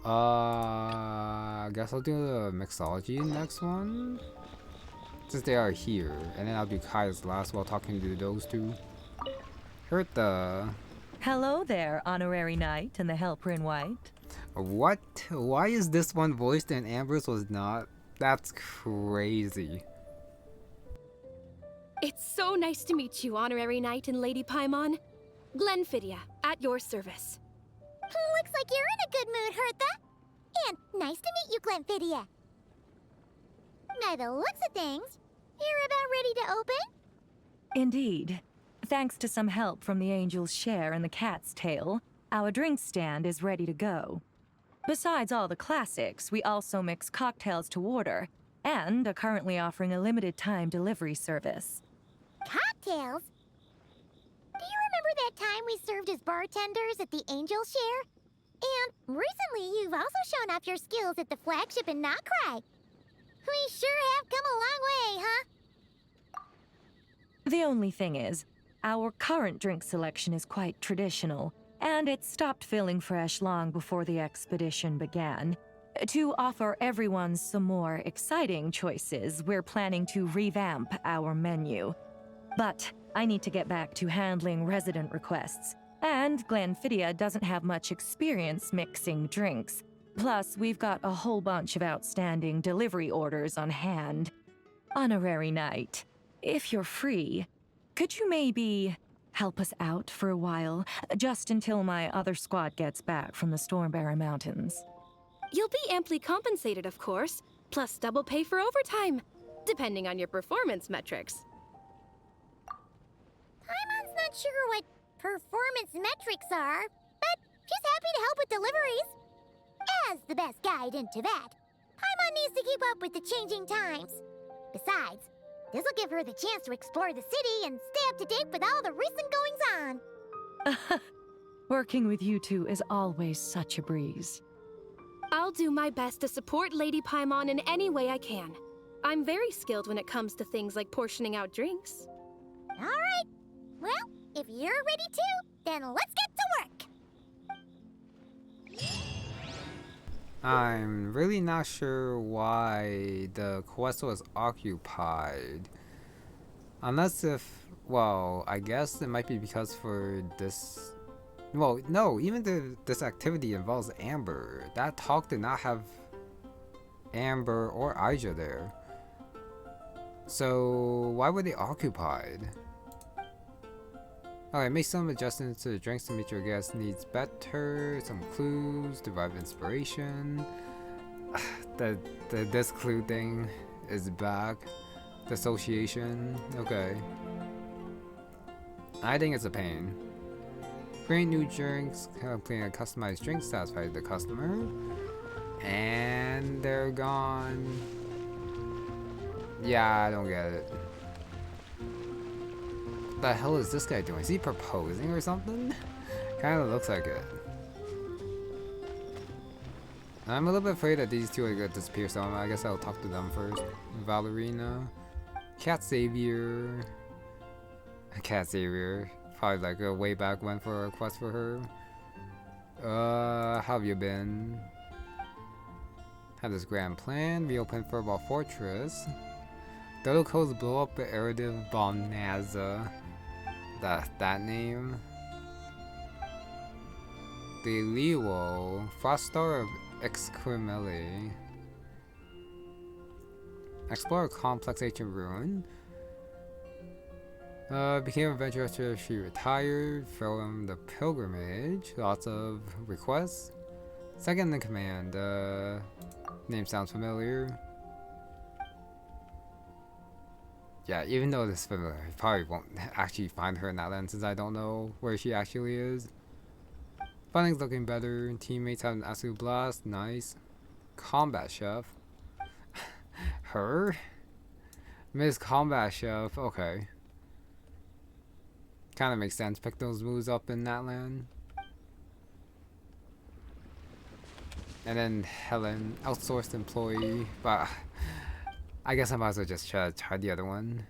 I guess I'll do the mixology next one, since they are here, and then I'll do Kai's last while talking to those two. Hertha. Hello there, Honorary Knight and the Helper in White. What? Why is this one voiced and Amber's was not? That's crazy. It's so nice to meet you, Honorary Knight and Lady Paimon. Glenfidia, at your service. Looks like you're in a good mood, Hertha. And nice to meet you, Glenfidia. By the looks of things, you're about ready to open? Indeed. Thanks to some help from the Angel's Share and the Cat's Tail, our drink stand is ready to go. Besides all the classics, we also mix cocktails to order, and are currently offering a limited-time delivery service. Cocktails? Do you remember that time we served as bartenders at the Angel Share? And recently, you've also shown off your skills at the flagship in Nod-Krai. We sure have come a long way, huh? The only thing is, our current drink selection is quite traditional, and it stopped feeling fresh long before the expedition began. To offer everyone some more exciting choices, we're planning to revamp our menu. But I need to get back to handling resident requests, and Glenfidia doesn't have much experience mixing drinks. Plus, we've got a whole bunch of outstanding delivery orders on hand. Honorary Knight, if you're free, could you maybe help us out for a while, just until my other squad gets back from the Stormbearer Mountains? You'll be amply compensated, of course, plus double pay for overtime, depending on your performance metrics. Paimon's not sure what performance metrics are, but she's happy to help with deliveries. As the best guide into that, Paimon needs to keep up with the changing times. Besides, this'll give her the chance to explore the city and stay up to date with all the recent goings-on. Working with you two is always such a breeze. I'll do my best to support Lady Paimon in any way I can. I'm very skilled when it comes to things like portioning out drinks. All right. Well, if you're ready too, then let's get to work. I'm really not sure why the quest was occupied. Unless well, I guess it might be because for this... Well, no, even this activity involves Amber. That talk did not have Amber or Ija there. So, why were they occupied? Alright, make some adjustments to the drinks to meet your guest needs better. Some clues, derive inspiration. This clue thing is back. Dissociation. Okay. I think it's a pain. Create new drinks, complete a customized drink, satisfy the customer. And they're gone. Yeah, I don't get it. What the hell is this guy doing? Is he proposing or something? Kinda looks like it. I'm a little bit afraid that these two are gonna disappear, so I guess I'll talk to them first. Valerina. Cat Savior. Cat Savior. Probably like a way back when for a quest for her. How have you been? Had this grand plan. Reopen Furball Fortress. Dodo Codes blow up the Eridiv Balnaza. That name. The Liwo. Froststar of Excrimele. Explore a complex ancient ruin. Became an adventurer after she retired from the pilgrimage. Lots of requests. Second in command. Name sounds familiar. Yeah, even though this is familiar, I probably won't actually find her in that land since I don't know where she actually is. Funding's looking better. Teammates have an absolute blast. Nice. Combat Chef. Her? Miss Combat Chef, okay. Kinda makes sense. Pick those moves up in that land. And then Helen, outsourced employee. But I guess I might as well just try the other one.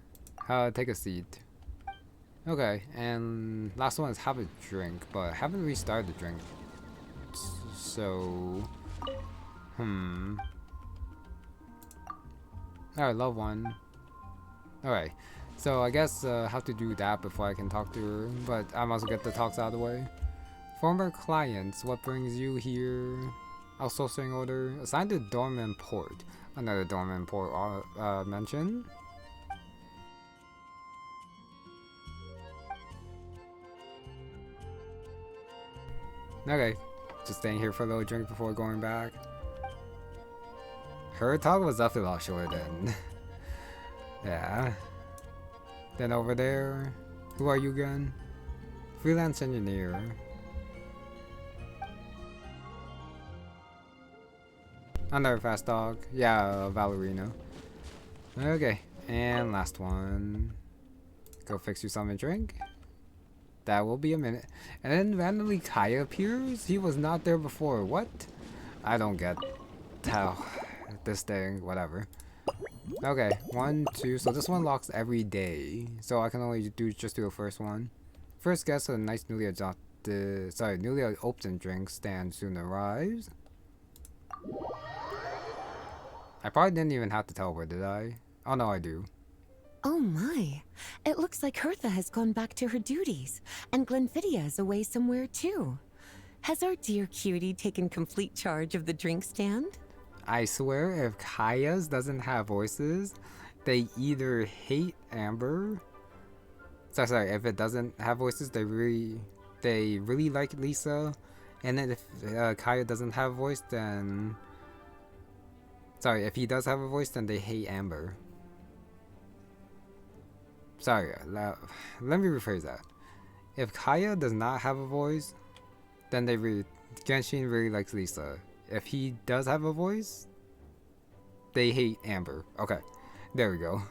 Take a seat. Okay, and last one is have a drink, but I haven't restarted the drink. So, Alright, love one. Alright, so I guess I have to do that before I can talk to her, but I might as well get the talks out of the way. Former clients, what brings you here? Outsourcing order, assigned to dormant port. Another dormant port mentioned. Okay, just staying here for a little drink before going back. Her talk was definitely a lot shorter than... yeah. Then over there, who are you again? Freelance engineer. Another fast dog. Yeah, Valerina. Okay, and last one. Go fix you something to drink. That will be a minute. And then randomly Kaya appears? He was not there before. What? I don't get how this thing, whatever. Okay, 1, 2. So this one locks every day. So I can only just do the first one. First guest of a nice newly opened drink stand soon arrives. I probably didn't even have to tell her, did I? Oh no, I do. Oh my, it looks like Hertha has gone back to her duties, and Glenfidia is away somewhere too. Has our dear cutie taken complete charge of the drink stand? I swear, if Kaya's doesn't have voices, they either hate Amber. Sorry, if it doesn't have voices, they really like Lisa, and then if Kaya doesn't have a voice, then... Sorry, if he does have a voice, then they hate Amber. Sorry, let me rephrase that. If Kaya does not have a voice, then Genshin really likes Lisa. If he does have a voice, they hate Amber. Okay, there we go.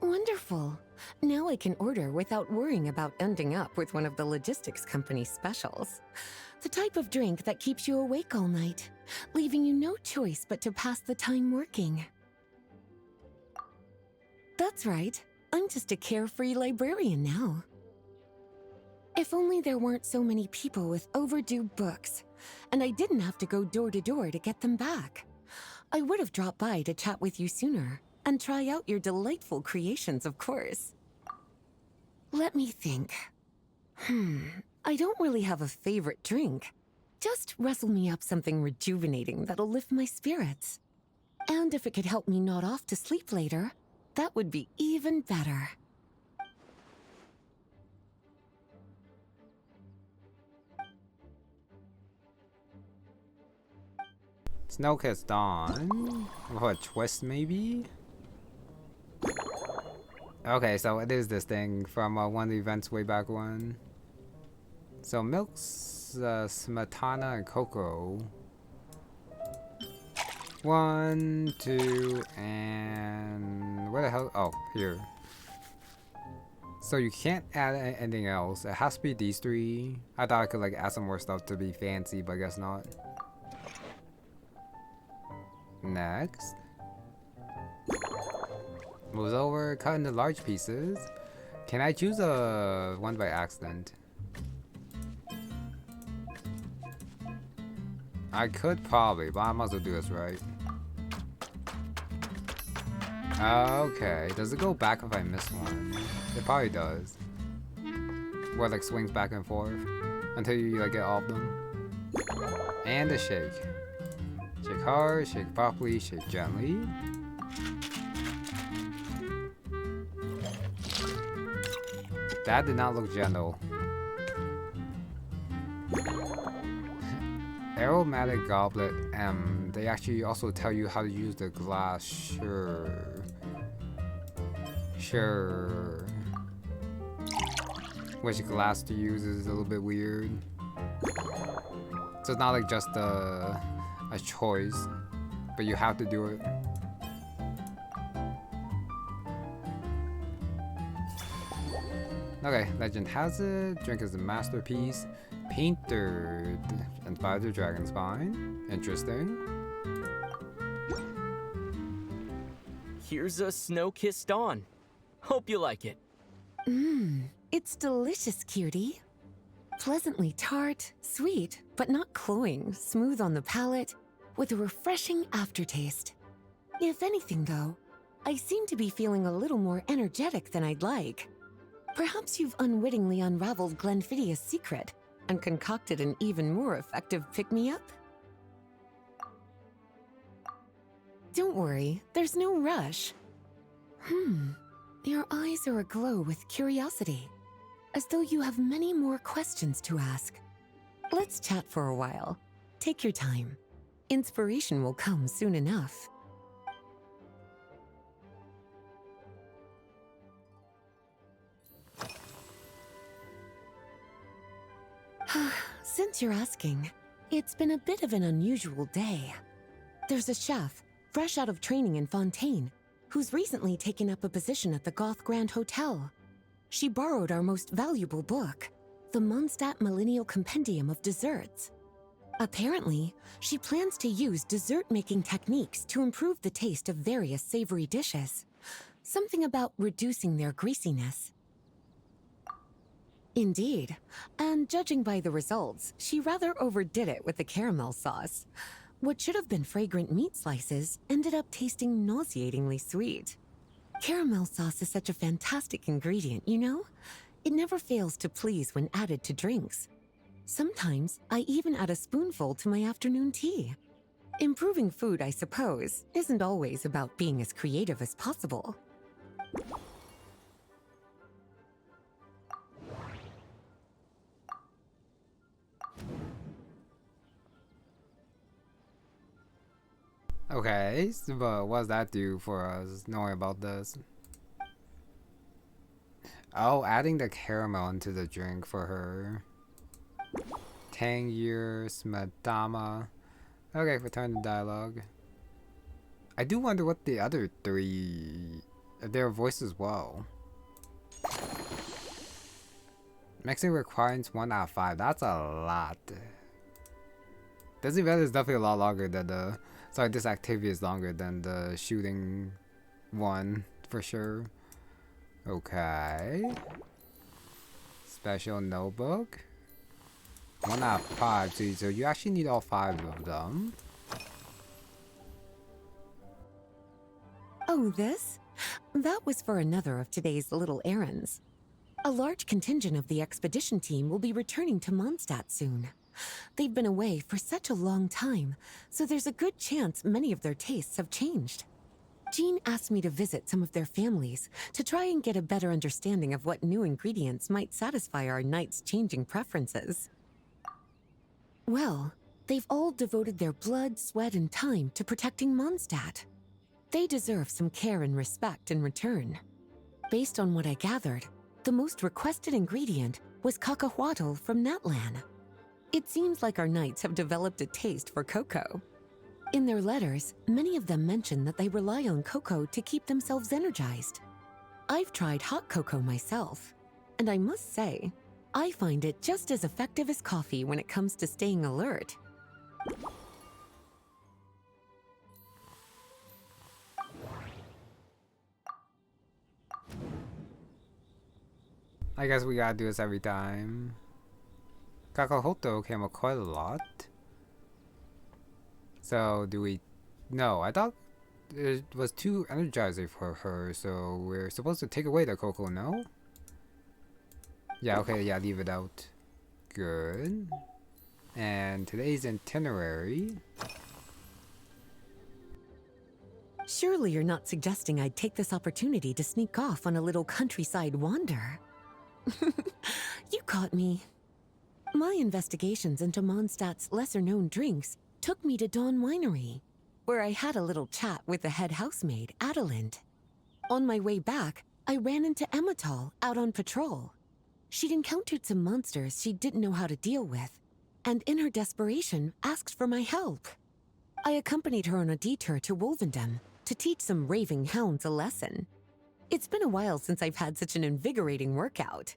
Wonderful. Now I can order without worrying about ending up with one of the logistics company's specials. The type of drink that keeps you awake all night, leaving you no choice but to pass the time working. That's right. I'm just a carefree librarian now. If only there weren't so many people with overdue books, and I didn't have to go door to door to get them back. I would have dropped by to chat with you sooner, and try out your delightful creations, of course. Let me think. I don't really have a favorite drink. Just rustle me up something rejuvenating that'll lift my spirits. And if it could help me nod off to sleep later, that would be even better. Snowkissed Dawn. What, a twist maybe? Okay, so it is this thing from one of the events way back when. So milks, smetana, and cocoa. 1, 2, and where the hell? Oh, here. So you can't add anything else. It has to be these 3. I thought I could like add some more stuff to be fancy, but I guess not. Next. Moves over, cut into large pieces. Can I choose a one by accident? I could probably, but I might as well do this right. Okay, does it go back if I miss one? It probably does. Where it like swings back and forth until you like get all of them. And a shake. Shake hard, shake properly, shake gently. That did not look gentle. Aromatic goblet M. They actually also tell you how to use the glass. Sure. Which glass to use is a little bit weird. So it's not like just a choice, but you have to do it. Okay, legend has it. Drink is a masterpiece. Painted. Inspired the dragon spine. Interesting. Here's a snow-kissed dawn. Hope you like it. It's delicious, cutie. Pleasantly tart, sweet, but not cloying, smooth on the palate, with a refreshing aftertaste. If anything, though, I seem to be feeling a little more energetic than I'd like. Perhaps you've unwittingly unraveled Glenfiddia's secret and concocted an even more effective pick-me-up? Don't worry, there's no rush. Your eyes are aglow with curiosity, as though you have many more questions to ask. Let's chat for a while. Take your time. Inspiration will come soon enough. Since you're asking, it's been a bit of an unusual day. There's a chef, fresh out of training in Fontaine, who's recently taken up a position at the Goth Grand Hotel. She borrowed our most valuable book, the Mondstadt Millennial Compendium of Desserts. Apparently, she plans to use dessert-making techniques to improve the taste of various savory dishes. Something about reducing their greasiness. Indeed, and judging by the results, she rather overdid it with the caramel sauce. What should have been fragrant meat slices ended up tasting nauseatingly sweet. Caramel sauce is such a fantastic ingredient, you know? It never fails to please when added to drinks. Sometimes I even add a spoonful to my afternoon tea. Improving food, I suppose, isn't always about being as creative as possible. Okay, so, but what does that do for us, knowing about this? Oh, adding the caramel into the drink for her. Tangier, Smadama. Okay, return to dialogue. I do wonder what the other three, if their voice as well. Mixing requires 1 out of 5. That's a lot. This event is definitely a lot longer than the... Sorry, this activity is longer than the shooting one, for sure. Okay. Special notebook. 1 out of 5, so you actually need all 5 of them. Oh, this? That was for another of today's little errands. A large contingent of the expedition team will be returning to Mondstadt soon. They've been away for such a long time, so there's a good chance many of their tastes have changed. Jean asked me to visit some of their families to try and get a better understanding of what new ingredients might satisfy our knights' changing preferences. Well, they've all devoted their blood, sweat, and time to protecting Mondstadt. They deserve some care and respect in return. Based on what I gathered, the most requested ingredient was cacahuatl from Natlan. It seems like our knights have developed a taste for cocoa. In their letters, many of them mention that they rely on cocoa to keep themselves energized. I've tried hot cocoa myself, and I must say, I find it just as effective as coffee when it comes to staying alert. I guess we gotta do this every time. Kakahoto came up quite a lot. So, do we... No, I thought it was too energizing for her, so we're supposed to take away the cocoa, no? Yeah, okay, yeah, leave it out. Good. And today's itinerary. Surely you're not suggesting I'd take this opportunity to sneak off on a little countryside wander. You caught me. My investigations into Mondstadt's lesser-known drinks took me to Dawn Winery, where I had a little chat with the head housemaid, Adelind. On my way back, I ran into Emmetall out on patrol. She'd encountered some monsters she didn't know how to deal with, and in her desperation asked for my help. I accompanied her on a detour to Wolvendom to teach some raving hounds a lesson. It's been a while since I've had such an invigorating workout.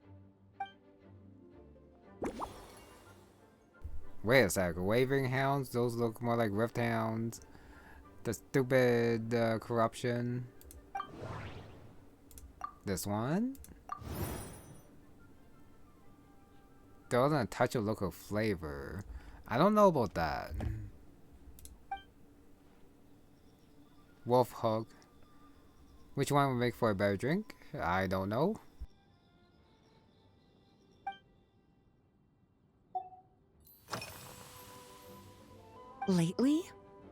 Wait a sec, waving hounds? Those look more like rift hounds. The stupid corruption. This one? There wasn't a touch of local flavor. I don't know about that. Wolf Hook. Which one would make for a better drink? I don't know. Lately?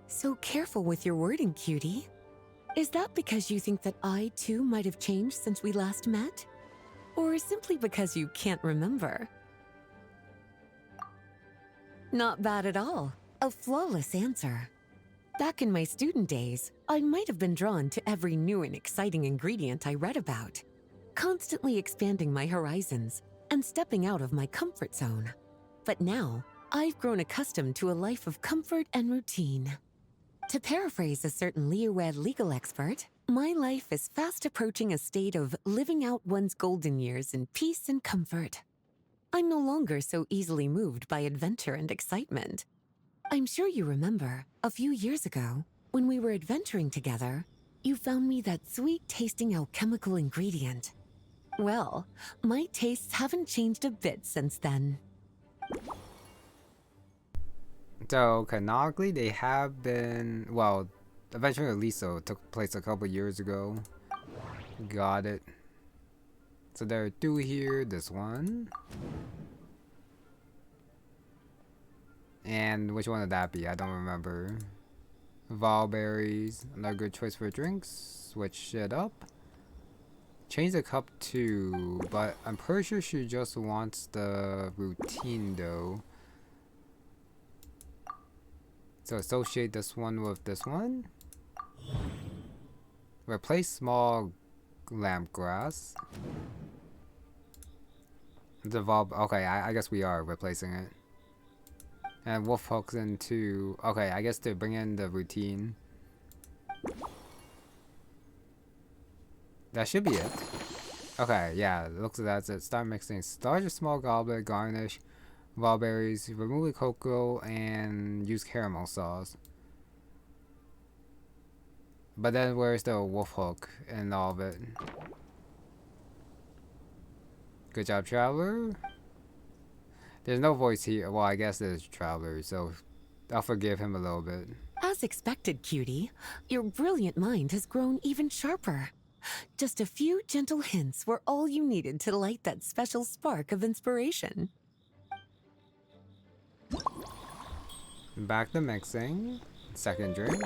So careful with your wording, cutie. Is that because you think that I, too, might have changed since we last met? Or simply because you can't remember? Not bad at all. A flawless answer. Back in my student days, I might have been drawn to every new and exciting ingredient I read about, constantly expanding my horizons and stepping out of my comfort zone. But now, I've grown accustomed to a life of comfort and routine. To paraphrase a certain Liyue legal expert, my life is fast approaching a state of living out one's golden years in peace and comfort. I'm no longer so easily moved by adventure and excitement. I'm sure you remember, a few years ago, when we were adventuring together, you found me that sweet-tasting alchemical ingredient. Well, my tastes haven't changed a bit since then. So, canonically, they have been... Well, Adventure of Liso took place a couple years ago. Got it. So there are two here. This one. And which one would that be? I don't remember. Valberries. Another good choice for drinks. Switch it up. Change the cup to... But I'm pretty sure she just wants the routine though. So associate this one with this one. Replace small lamp grass. Devolve. Okay, I guess we are replacing it. And wolf hooks into. Okay, I guess to bring in the routine. That should be it. Okay, yeah, it looks like that's it. Start mixing. Start a small goblet, garnish. Valberries, remove the cocoa, and use caramel sauce. But then where's the wolf hook and all of it? Good job, Traveler. There's no voice here. Well, I guess there's Traveler, so I'll forgive him a little bit. As expected, cutie, your brilliant mind has grown even sharper. Just a few gentle hints were all you needed to light that special spark of inspiration. Back to mixing. Second drink.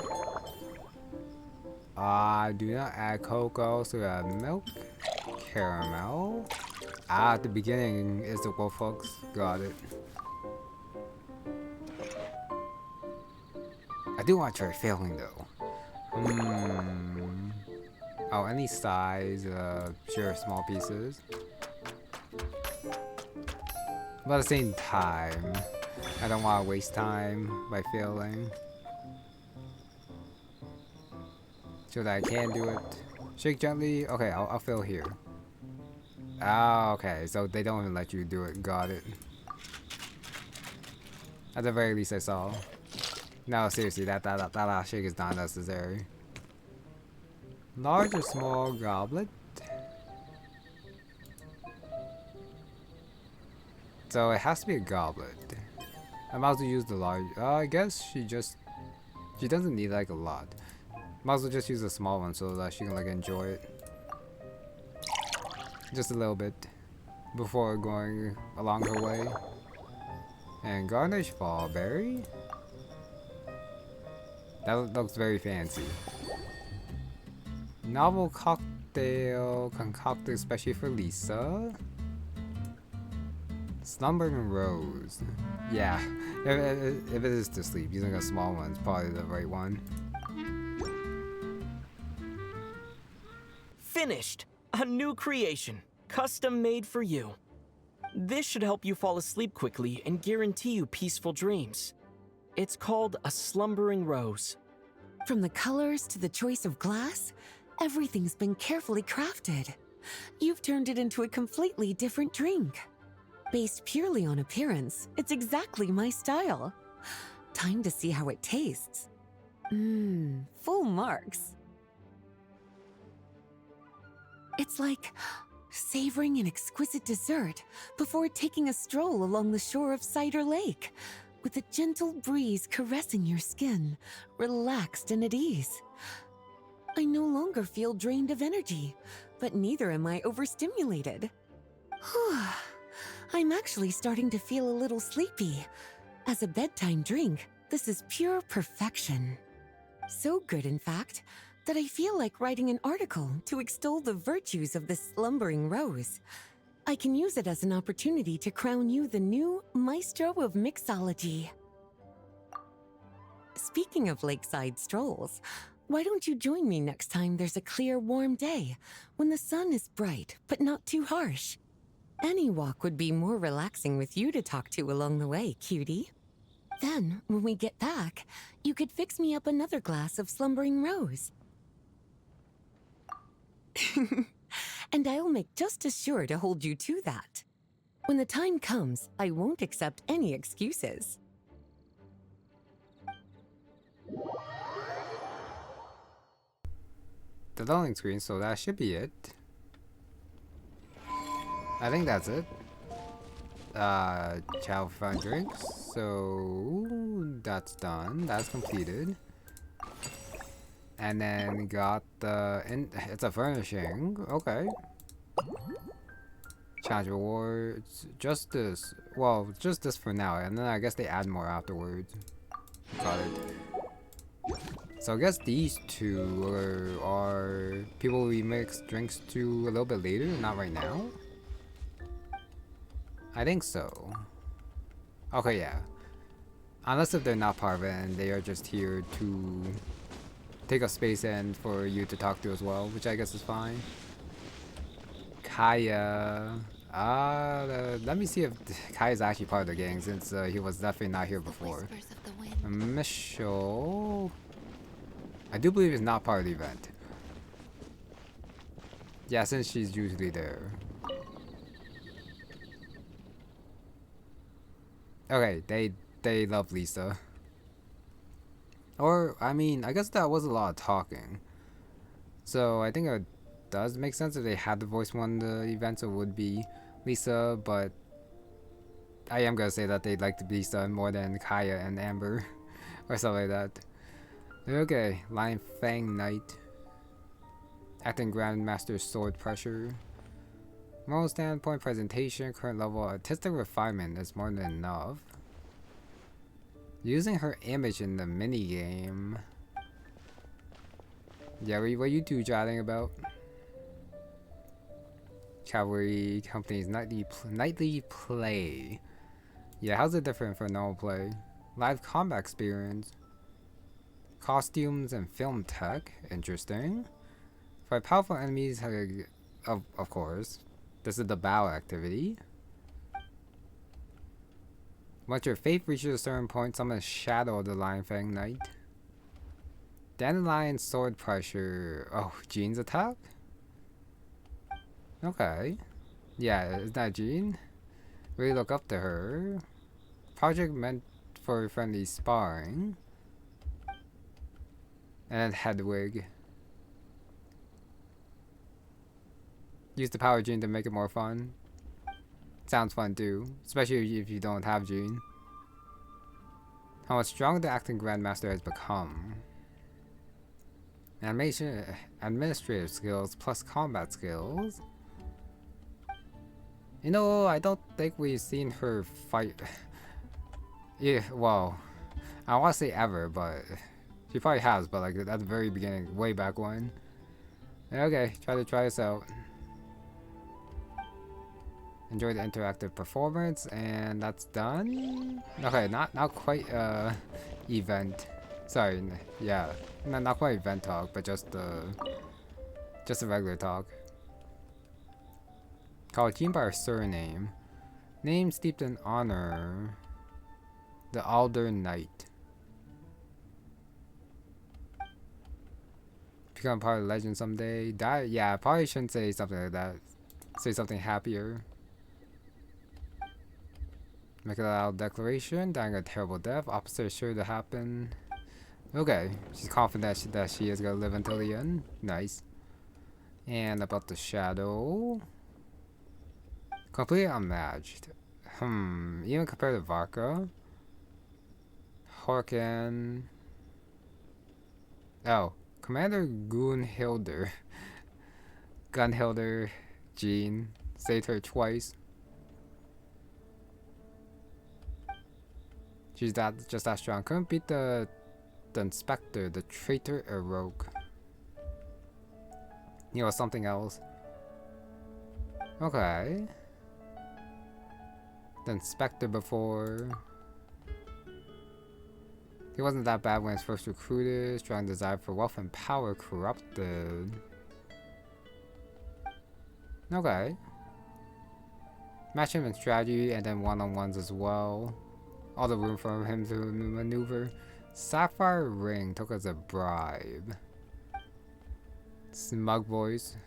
Do not add cocoa, so we have milk, caramel. At the beginning is the wolf hooks. Got it. I do want to try failing though. Oh, any size, sure, small pieces. But at the same time, I don't want to waste time by failing. So that I can do it. Shake gently. Okay, I'll fill here. Ah, okay. So they don't even let you do it. Got it. At the very least, I saw. No, seriously, that last shake is not necessary. Large or small goblet? So it has to be a goblet. I might as well use the large. I guess she doesn't need like a lot. Might as well just use a small one so that she can like enjoy it. Just a little bit before going along her way. And garnish Valberry. That looks very fancy. Novel cocktail concocted especially for Lisa. Slumbering Rose. Yeah, if it is to sleep, using a small one is probably the right one. Finished! A new creation, custom made for you. This should help you fall asleep quickly and guarantee you peaceful dreams. It's called a slumbering rose. From the colors to the choice of glass, everything's been carefully crafted. You've turned it into a completely different drink. Based purely on appearance, it's exactly my style. Time to see how it tastes. Full marks. It's like savoring an exquisite dessert before taking a stroll along the shore of Cider Lake, with a gentle breeze caressing your skin, relaxed and at ease. I no longer feel drained of energy, but neither am I overstimulated. I'm actually starting to feel a little sleepy. As a bedtime drink, this is pure perfection. So good, in fact, that I feel like writing an article to extol the virtues of this slumbering rose. I can use it as an opportunity to crown you the new maestro of mixology. Speaking of lakeside strolls, why don't you join me next time there's a clear, warm day, when the sun is bright but not too harsh? Any walk would be more relaxing with you to talk to along the way, cutie. Then, when we get back, you could fix me up another glass of slumbering rose. And I'll make just as sure to hold you to that. When the time comes, I won't accept any excuses. The loading screen, so that should be it. I think that's it. Chow fun drinks. So that's done. That's completed. And then got the it's a furnishing. Okay. Challenge rewards. Just this. Well, just this for now. And then I guess they add more afterwards. Got it. So I guess these two are people we mix drinks to a little bit later, not right now. I think so. Okay, yeah. Unless if they're not part of it and they are just here to take up space and for you to talk to as well, which I guess is fine. Kaya. Let me see if Kaya's actually part of the gang since he was definitely not here before. Michelle. I do believe he's not part of the event. Yeah, since she's usually there. Okay, they love Lisa. Or, I mean, I guess that was a lot of talking. So, I think it does make sense if they had to voice one of the events, it would be Lisa, but I am gonna say that they like Lisa more than Kaya and Amber, or something like that. Okay, Lion Fang Knight. Acting Grandmaster Sword Pressure. Moral standpoint, presentation, current level, artistic refinement is more than enough. Using her image in the minigame. Yeah, what are you two chatting about? Cavalry Company's nightly play. Yeah, how's it different from normal play? Live combat experience. Costumes and film tech. Interesting. Fight powerful enemies, of course. This is the battle activity. Once your faith reaches a certain point, summon a shadow of the Lion Fang Knight. Dandelion Sword Pressure. Oh, Jean's attack? Okay. Yeah, isn't that Jean? Really look up to her. Project meant for friendly sparring. And Hedwig. Use the power Jean to make it more fun. Sounds fun too, especially if you don't have Jean. How much stronger the acting Grandmaster has become. Animation, administrative skills plus combat skills. You know, I don't think we've seen her fight. Yeah, well, I don't want to say ever, but she probably has, but like at the very beginning, way back when. Okay, try this out. Enjoy the interactive performance, and that's done. Okay, not quite event. Sorry, yeah, not quite event talk, but just a regular talk. Call Jean by her surname. Name steeped in honor. The Alder Knight. Become part of the legend someday. Die? Yeah, I probably shouldn't say something like that. Say something happier. Make a loud declaration. Dying a terrible death. Opposite is sure to happen. Okay. She's confident that she is going to live until the end. Nice. And about the shadow. Completely unmatched. Even compared to Varka. Horken. Oh. Commander Gunhilder. Gunhilder. Jean. Saved her twice. She's just that strong. Couldn't beat the Inspector, the traitor rogue. You know, something else. Okay. The Inspector before. He wasn't that bad when he was first recruited. Strong desire for wealth and power corrupted. Okay. Match him in strategy and then one-on-ones as well. All the room for him to maneuver. Sapphire ring took as a bribe. Smug voice.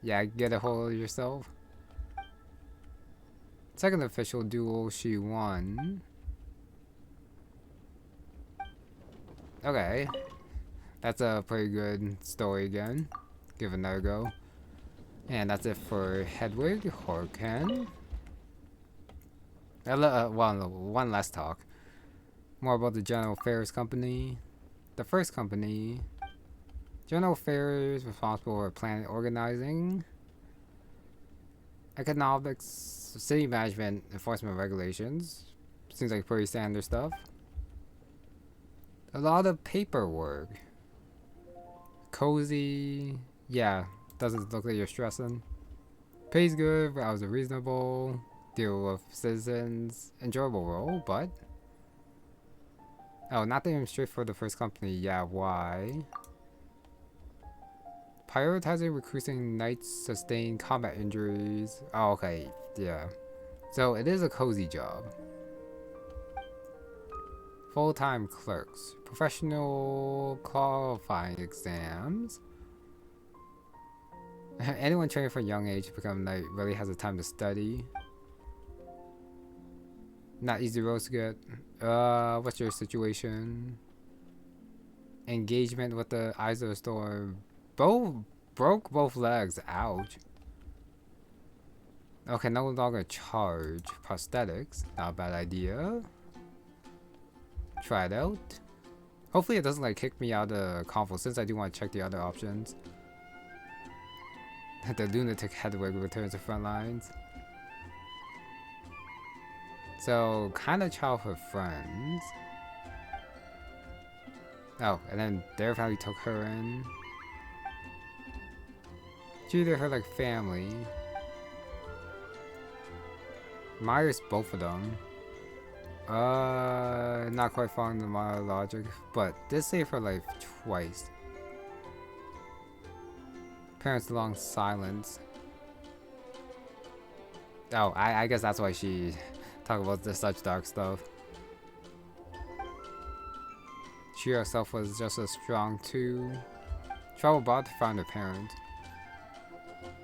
Yeah, get a hold of yourself. Second official duel, she won. Okay. That's a pretty good story again. Give it another go. And that's it for Hedwig, Horken. Well, one last talk. More about the General Affairs Company. The first company. General Affairs responsible for planning, organizing, economics, city management, enforcement regulations. Seems like pretty standard stuff. A lot of paperwork. Cozy. Yeah, doesn't look like you're stressing. Pays good, hours are reasonable. Deal with citizens. Enjoyable role, but... Oh, not even straight for the first company. Yeah, why? Prioritizing recruiting knights sustain combat injuries. Oh, okay. Yeah. So, it is a cozy job. Full-time clerks. Professional qualifying exams. Anyone training from a young age to become a knight really has the time to study. Not easy roles to get. What's your situation? Engagement with the Eyes of the Storm. Broke both legs. Ouch. Okay, no longer charge. Prosthetics. Not a bad idea. Try it out. Hopefully it doesn't like kick me out of console since I do want to check the other options. The lunatic Hedwig returns to front lines. So, kind of childhood friends. Oh, and then their family took her in. Treated her like family. Admires both of them. Not quite following the logic, but did save her life twice. Parents long silence. Oh, I guess that's why she talk about such dark stuff. She herself was just as strong too. Travel abroad to find her parents.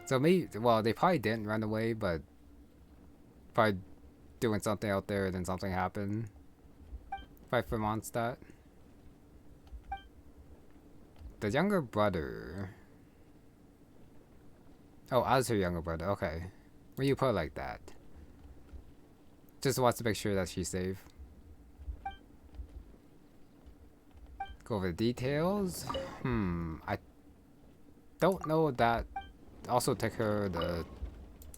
So maybe, well, they probably didn't run away, but probably doing something out there, then something happened. Fight for Mondstadt. The younger brother. Oh, I was her younger brother. Okay. When you put it like that. Just wants to make sure that she's safe. Go over the details. I don't know that. Also take her the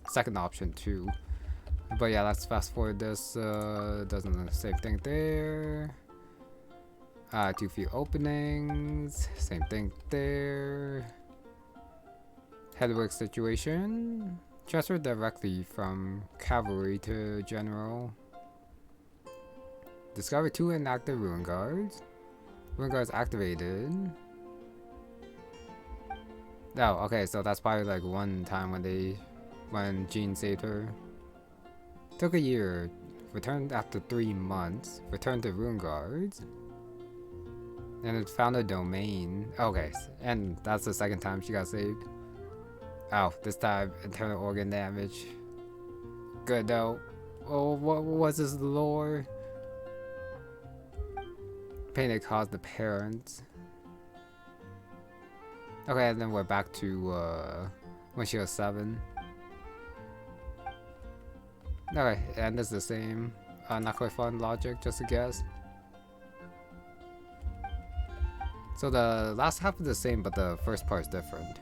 second option too. But yeah, let's fast forward this. Doesn't same thing there. Too few openings. Same thing there. Hedwig situation. Transfer directly from cavalry to general. Discover 2 inactive ruin guards. Ruin guards activated. Oh, okay, so that's probably like one time when Jean saved her. Took a year. Returned after 3 months. Returned to Rune Guards. And it found a domain. Okay, and that's the second time she got saved. Oh, this time internal organ damage. Good though. Oh, what was this lore? Pain it caused the parents. Okay, and then we're back to when she was 7. Okay, and it's the same. Not quite fun logic, just a guess. So the last half is the same, but the first part is different.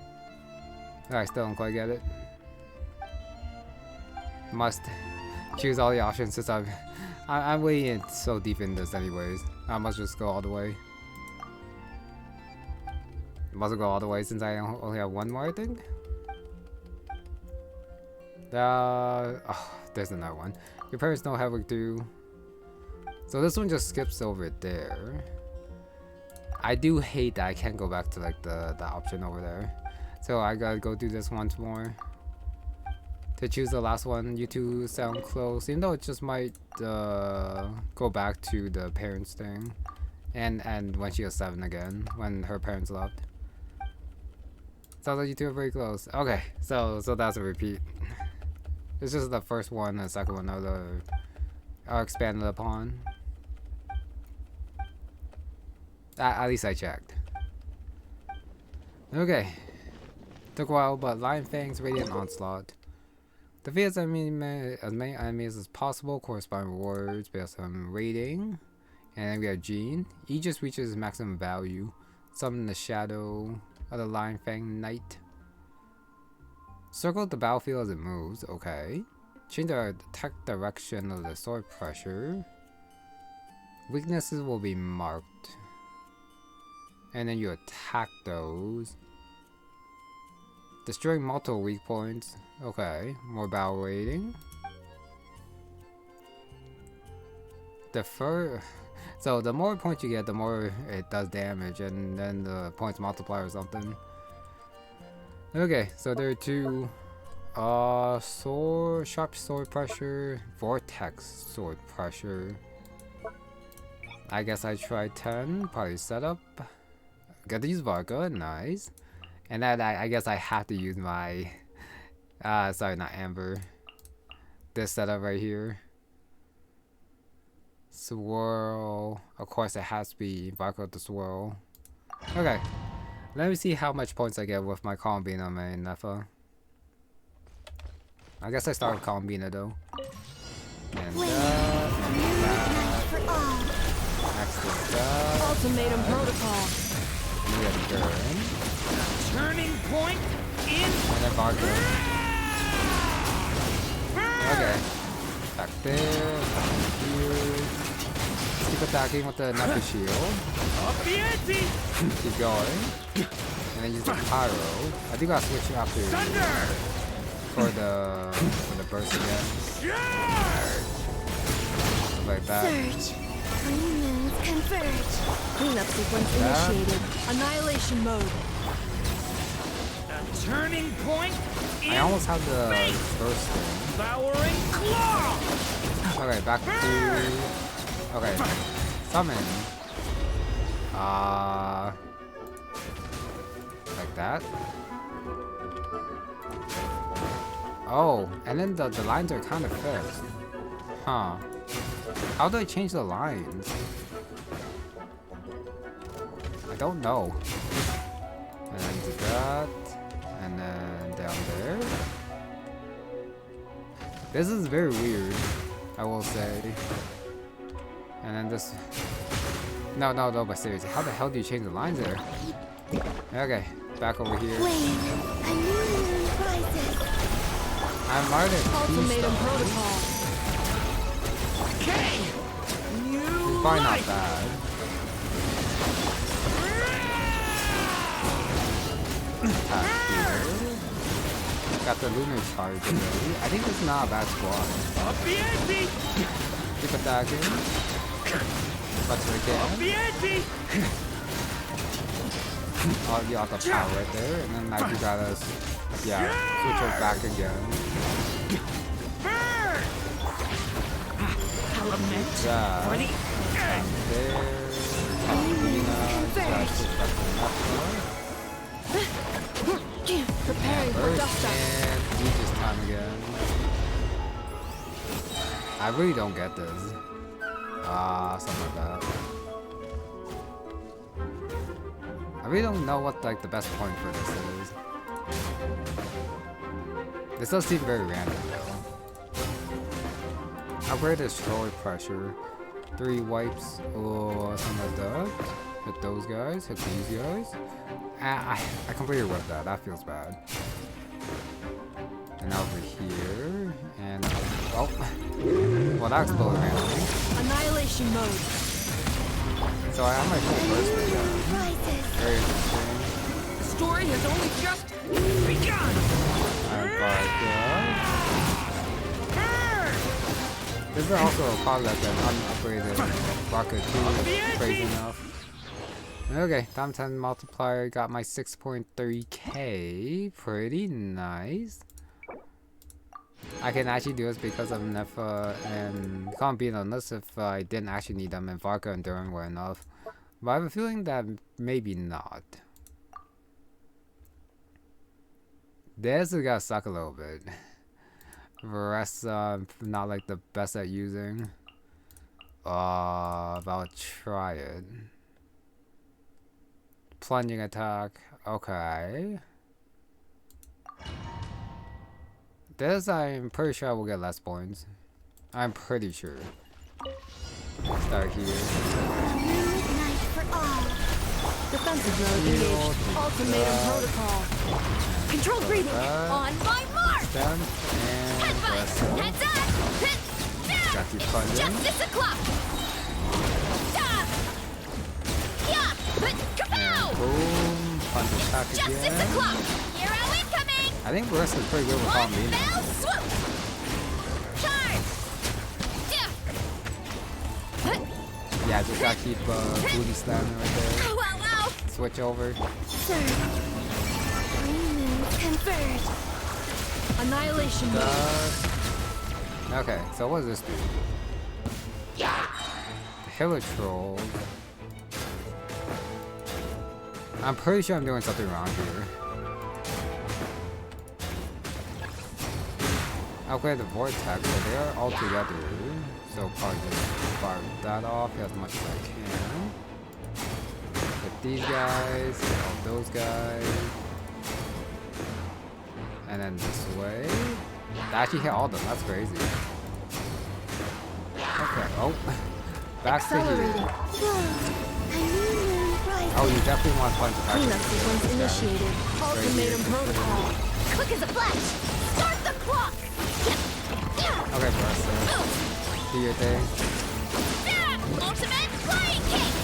I still don't quite get it. Must choose all the options since I'm way in so deep in this anyways. I must just go all the way. Must go all the way since I only have one more, I think. Oh, there's another one. Your parents know how we do. So this one just skips over there. I do hate that I can't go back to like the option over there. So I gotta go do this once more. To choose the last one, you two sound close, even though it just might go back to the parents thing. And when she was 7 again, when her parents left. Sounds like you two are very close. Okay, so that's a repeat. It's just the first one and the second one are expanded upon. At least I checked. Okay. Took a while, but Lion Fang's Radiant Onslaught. Defeat as many enemies as possible, corresponding rewards based on rating. And then we have Jean. Aegis reaches maximum value. Summon the shadow of the Lion Fang Knight. Circle the battlefield as it moves, okay. Change the attack direction of the sword pressure. Weaknesses will be marked. And then you attack those. Destroying multiple weak points. Okay, more battle rating. So the more points you get, the more it does damage, and then the points multiply or something. Okay, so there are 2 sharp sword pressure, vortex sword pressure. I guess I tried 10, probably setup. Got to use Varka, nice. And then I guess I have to use my sorry, not Amber. This setup right here. Swirl. Of course it has to be Varka the swirl. Okay. Let me see how much points I get with my Columbina main Nefa. I guess I start with Columbina though. And that. Next is that. Ultimatum protocol. We have Gurren. Turning point in. And then Varka. Okay. Back there. Back here. Keep attacking with the Nefa shield. Keep going. And then use the pyro. I think I'll switch after for the burst again. Like that. Surge. Clean converge. Cleanup sequence initiated. Annihilation mode. A turning point. I almost have the burst thing. Devouring claw. Okay, back to. Okay, summon. Like that. Oh, and then the lines are kind of fixed. Huh. How do I change the lines? I don't know. And then do that. And then down there. This is very weird, I will say. And then this. No, but seriously, how the hell do you change the lines there? Okay, back over here. I'm martyred. Ultimatum protocol. Okay. It's probably not bad. Got the lunar charge already. I think this is not a bad squad. Keep attacking. Much as I can. Oh, you got the power right there, and then now you gotta, yeah, switch her back again. lament that. for the There. Preparing for dust up. And Aegis time again. I really don't get this. Something like that. I really don't know what like the best point for this is. This does seem very random though. Upgrade destroy pressure. 3 wipes or something like that. Hit those guys, hit these guys. I completely whipped that. That feels bad. And over here, and oh, well that exploded randomly. Annihilation mode. So I might full burst it. Very interesting. The story has only just begun. This is also a part that's an unupgraded rocket too. Crazy enough. Okay, time 10 multiplier, got my 6.3k. Pretty nice. I can actually do this because of Nefa and can't be on this if I didn't actually need them and Varka and Duran were enough. But I have a feeling that maybe not. This is gonna suck a little bit. The rest, not like the best at using. But I'll try it. Plunging attack. Okay. This, I'm pretty sure I will get less points. I'm pretty sure. Start here. Defensive mode engaged. Ultimatum protocol. Controlled breathing. On my mark. Stand and press up. Heads up! Got you plunging. Justice o'clock! Yeah! And boom. Punch attack Justice again. o'clock! Hero incoming! I think the rest is pretty good without me. Fell swoop! Charge! Yeah, just gotta keep booty slamming right there. Wow, wow! Switch over. Sir. Remove converge. Annihilation mode. Okay, so what does this do? The Hilitroll. I'm pretty sure I'm doing something wrong here. Upgrade the Vortex, so they are all together. So probably just fire that off as much as I can. Hit these guys, hit all those guys. And then this way. They actually hit all of them, that's crazy. Okay, oh. Back to here. Oh, you definitely want to punch attack. Cleanup sequence initiated. Ultimatum protocol. Quick as a flash! Start the clock! Okay, Buster. Do your thing. Ultimate flying kick!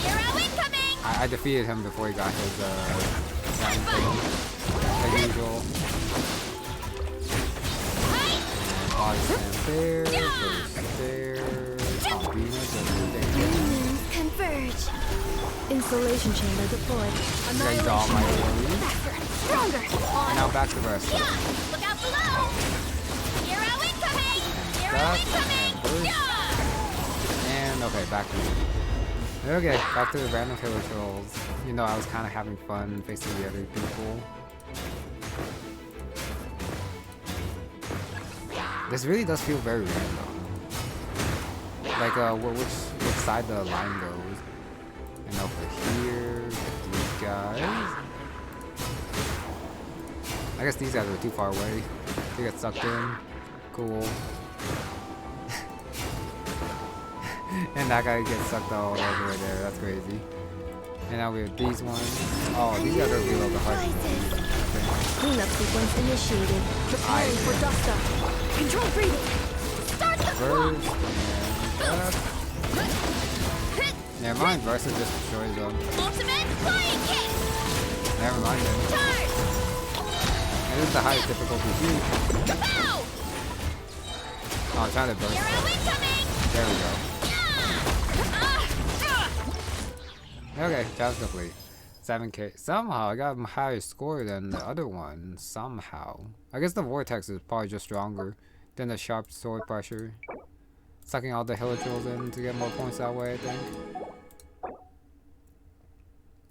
Hero incoming! I defeated him before he got his down thing. As usual. And body slam there, goes there, Albina does there. Converge. Installation chamber deployed. Guys all my worries. Stronger! And now back to the rest. Look out below! Hero incoming! Hero That, incoming! and okay, back to me. Okay, back to the random killer trolls. You know, I was kind of having fun facing the other people. This really does feel very random. Like, which side the line goes. And over here, these guys. I guess these guys are too far away. They get sucked in. Cool. And that guy gets sucked all over right there. That's crazy. And now we have these ones. Oh, these guys are a little bit hard to see. Cleanup sequence initiated. Preparing for dust up. Control breathing. Start the Burst and never mind, versus just destroys them. Ultimate flying kick! Never mind then. Charge! This is the highest difficulty here. Kapow! Oh, I'm trying to burst. Hero incoming! There we go. Okay, task complete. 7k. Somehow I got a higher score than the other one. Somehow. I guess the vortex is probably just stronger than the sharp sword pressure. sucking all the hilichurls in to get more points that way, I think.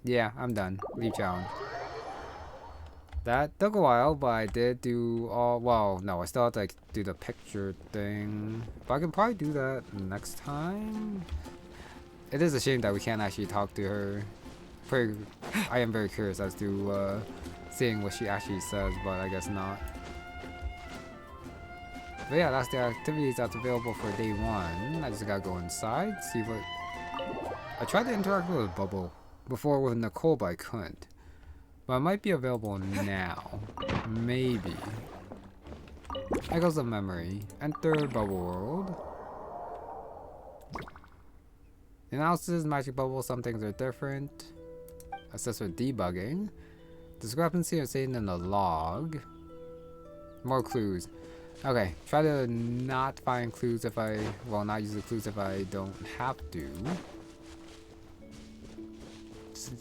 Yeah, I'm done. Leave challenge. That took a while, but I did do all. Well, no, I still have to like, do the picture thing. But I can probably do that next time. It is a shame that we can't actually talk to her. I am very curious as to seeing what she actually says, but I guess not. But yeah, that's the activities that's available for day 1. I just gotta go inside, see what. I tried to interact with Bubble before with Nicole, but I couldn't. But it might be available now. Maybe. There goes the memory. Enter Bubble World. Analysis, magic bubble, some things are different. Assess for debugging. Discrepancy are seen in the log. More clues. Okay, try to not find clues if I, well, not use the clues if I don't have to.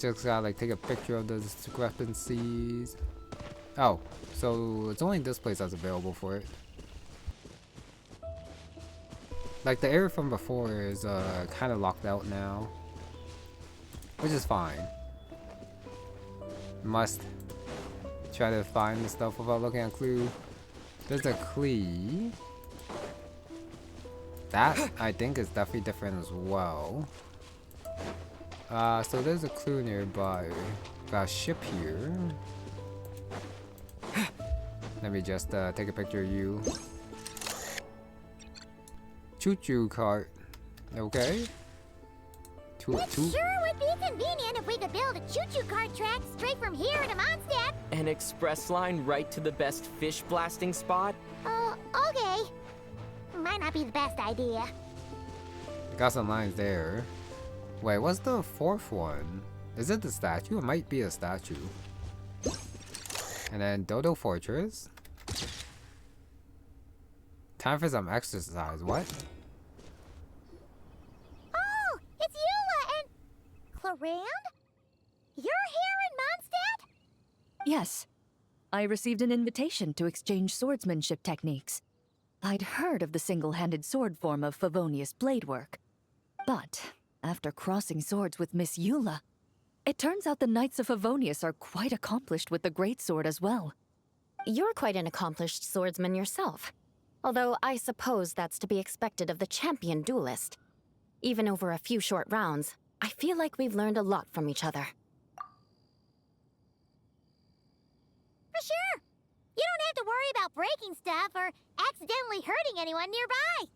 Just gotta like take a picture of the discrepancies. Oh, so it's only this place that's available for it. Like the area from before is kind of locked out now, which is fine. Must try to find the stuff without looking at clue. There's a Klee. That I think is definitely different as well. So there's a clue nearby. Got a ship here. Let me just take a picture of you. Choo-choo cart. Okay. It sure would be convenient if we could build a choo-choo cart track straight from here to Mondstadt. An express line right to the best fish blasting spot? Okay. Might not be the best idea. Got some lines there. Wait, what's the 4th one? Is it the statue? It might be a statue. And then Dodo Fortress. Time for some exercise. What? Oh, it's Eula and Clarand? You're here in Mondstadt? Yes. I received an invitation to exchange swordsmanship techniques. I'd heard of the single-handed sword form of Favonius blade work. But after crossing swords with Miss Eula, it turns out the Knights of Favonius are quite accomplished with the greatsword as well. You're quite an accomplished swordsman yourself. Although I suppose that's to be expected of the champion duelist. Even over a few short rounds, I feel like we've learned a lot from each other. For sure. You don't have to worry about breaking stuff or accidentally hurting anyone nearby.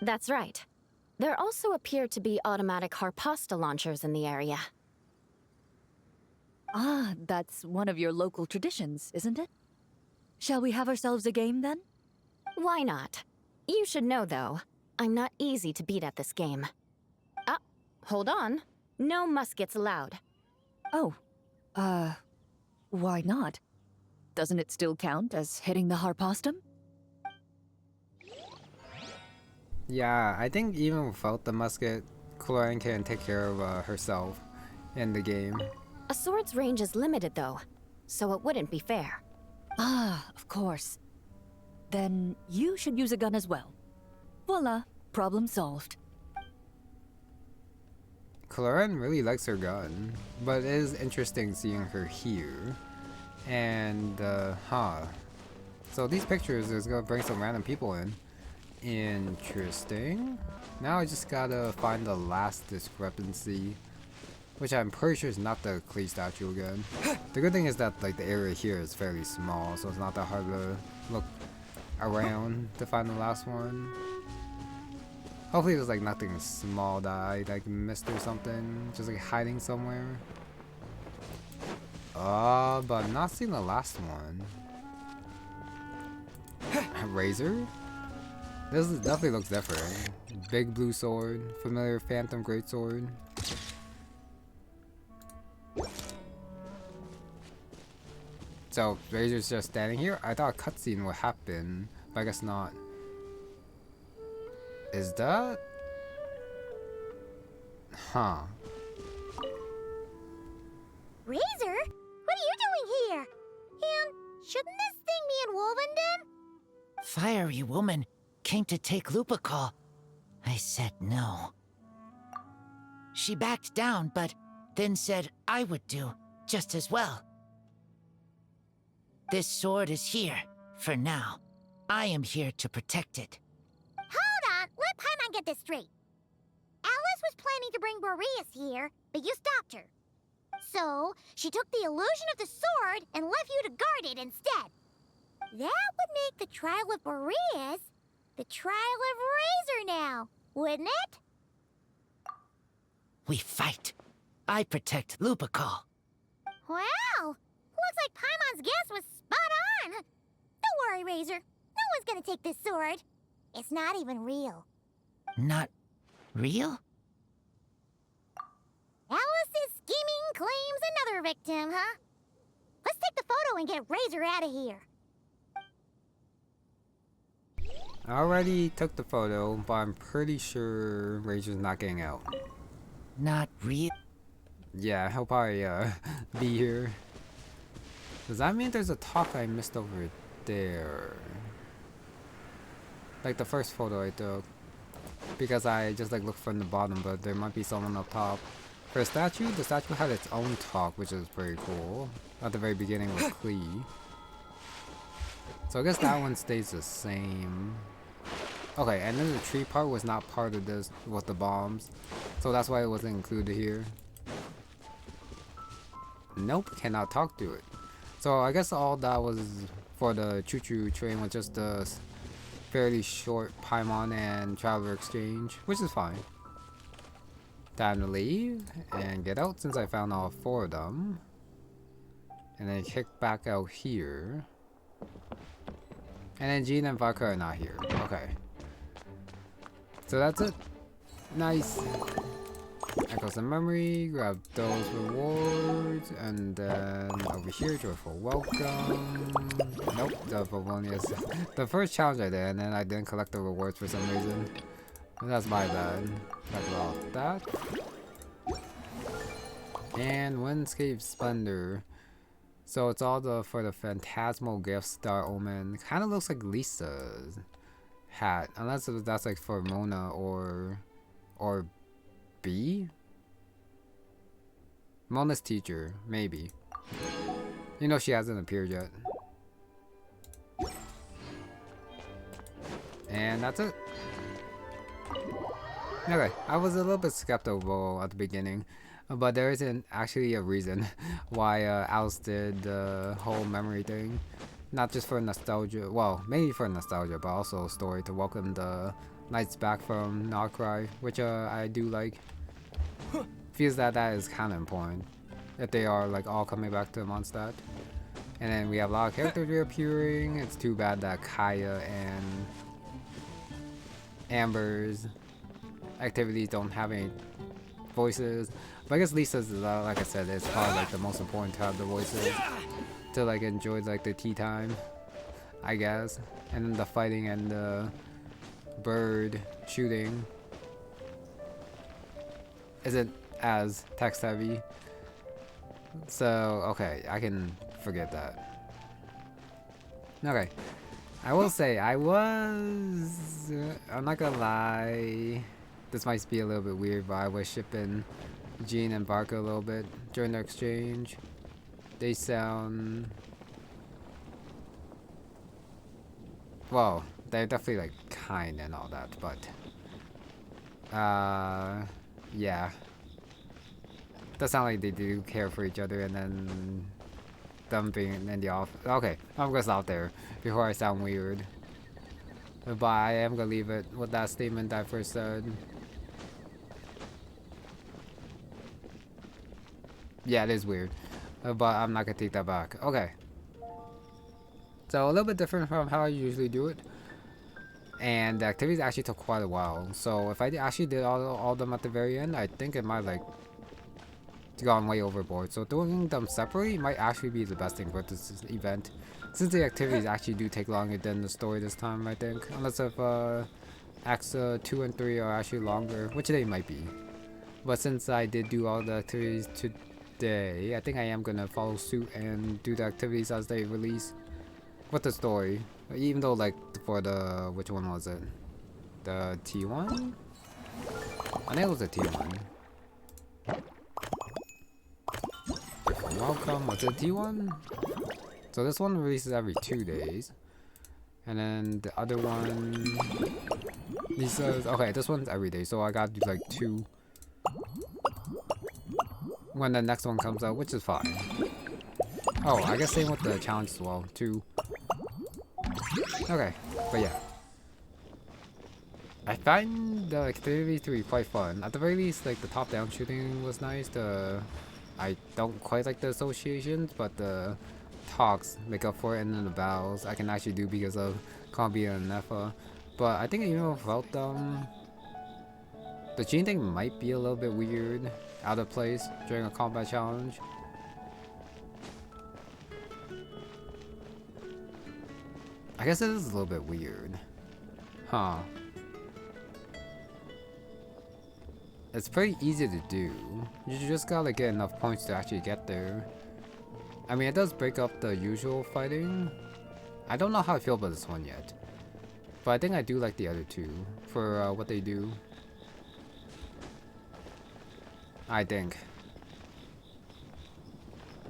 That's right. There also appear to be automatic harpasta launchers in the area. Ah, that's one of your local traditions, isn't it? Shall we have ourselves a game then? Why not? You should know, though, I'm not easy to beat at this game. Ah, hold on. No muskets allowed. Oh, why not? Doesn't it still count as hitting the harpastum? Yeah, I think even without the musket, Clarand can take care of herself in the game. A sword's range is limited, though, so it wouldn't be fair. Ah, of course. Then you should use a gun as well. Voila, problem solved. Clarand really likes her gun, but it is interesting seeing her here. And, so these pictures is gonna bring some random people in. Interesting. Now I just gotta find the last discrepancy, which I'm pretty sure is not the Klee statue again. The good thing is that like the area here is fairly small, so it's not that hard to look around to find the last one. Hopefully there's like nothing small that I like missed or something, just like hiding somewhere. But I'm not seeing the last one. Razor? This definitely looks different. Big blue sword, familiar phantom greatsword. So Razor's just standing here. I thought a cutscene would happen, but I guess not. Is that? Huh. Razor? What are you doing here? And shouldn't this thing be in Wolvenden? Fiery woman came to take Lupical. I said no. She backed down, but then said I would do just as well. This sword is here, for now. I am here to protect it. Hold on, let Paimon get this straight. Alice was planning to bring Boreas here, but you stopped her. So, she took the illusion of the sword and left you to guard it instead. That would make the trial of Boreas the trial of Razor now, wouldn't it? We fight. I protect Lupacol. Wow! Looks like Paimon's guess was spot on. Don't worry, Razor. No one's gonna take this sword. It's not even real. Not real? Alice's scheming claims another victim, huh? Let's take the photo and get Razor out of here. I already took the photo, but I'm pretty sure Razor's not getting out. Not real? Yeah, he'll probably be here. Does that mean there's a talk I missed over there? Like the first photo I took. Because I just like looked from the bottom, but there might be someone up top. For a statue, the statue had its own talk, which is pretty cool. At the very beginning with Klee. So I guess that one stays the same. Okay, and then the tree part was not part of this with the bombs. So that's why it wasn't included here. Nope, cannot talk to it. So I guess all that was for the choo-choo train was just a fairly short Paimon and Traveler exchange, which is fine. Time to leave and get out since I found all 4 of them. And then kick back out here. And then Jean and Vodka are not here. Okay. So that's it. Nice. Echoes of memory, grab those rewards, and then over here, joyful welcome. Nope, the Pavonius. The first challenge I did, and then I didn't collect the rewards for some reason. That's my bad. Talk about that. And Windscape Splendor. So it's all for the Phantasmal Gift Star Omen. Kind of looks like Lisa's hat, unless that's like for Mona or B? Mona's teacher, maybe. You know she hasn't appeared yet. And that's it. Okay, I was a little bit skeptical at the beginning, but there isn't actually a reason why Alice did the whole memory thing. Not just for nostalgia, well, mainly for nostalgia, but also a story to welcome the knights back from Nod-Krai, which I do like. Feels that is kind of important, if they are like all coming back to Mondstadt. And then we have a lot of characters reappearing. It's too bad that Kaya and Amber's activities don't have any voices. But I guess Lisa's, like I said, it's probably like the most important to have the voices to like enjoy like the tea time, I guess. And then the fighting and the bird shooting isn't as text heavy. So okay, I can forget that. Okay, I will say I'm not gonna lie, this might be a little bit weird, but I was shipping Jean and Barker a little bit during their exchange. They sound, well, they're definitely like kind and all that, but yeah, does sound like they do care for each other. And then them being in the off. Okay, I'm gonna stop there before I sound weird, but I am gonna leave it with that statement I first said. Yeah, it is weird, but I'm not gonna take that back. Okay, so a little bit different from how I usually do it, and the activities actually took quite a while. So if I actually did all of them at the very end, I think it might like gone way overboard. So doing them separately might actually be the best thing for this event, since the activities actually do take longer than the story this time, I think, unless if acts 2 and 3 are actually longer, which they might be. But since I did do all the activities today, I think I am gonna follow suit and do the activities as they release with the story. Even though like for the, which one was it? The T1? I think it was a T1. Welcome, what's a T1? So this one releases every 2 days. And then the other one, he says, okay, this one's every day, so I gotta do like 2 when the next one comes out, which is fine. Oh, I guess same with the challenge as well, 2. Okay, but yeah. I find the activity to be quite fun. At the very least, like the top-down shooting was nice. I don't quite like the associations, but the talks make up for it, and then the battles I can actually do because of Combi and Nefa. But I think even without them, the gene thing might be a little bit weird, out of place during a combat challenge. I guess it is a little bit weird. Huh. It's pretty easy to do. You just gotta get enough points to actually get there. I mean, it does break up the usual fighting. I don't know how I feel about this one yet. But I think I do like the other 2 for what they do. I think.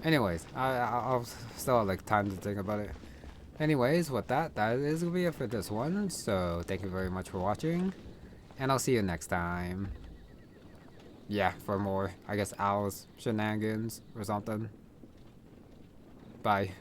Anyways, I'll still have like time to think about it. Anyways, with that is gonna be it for this one. So thank you very much for watching. And I'll see you next time. Yeah, for more, I guess, Owl's shenanigans or something. Bye.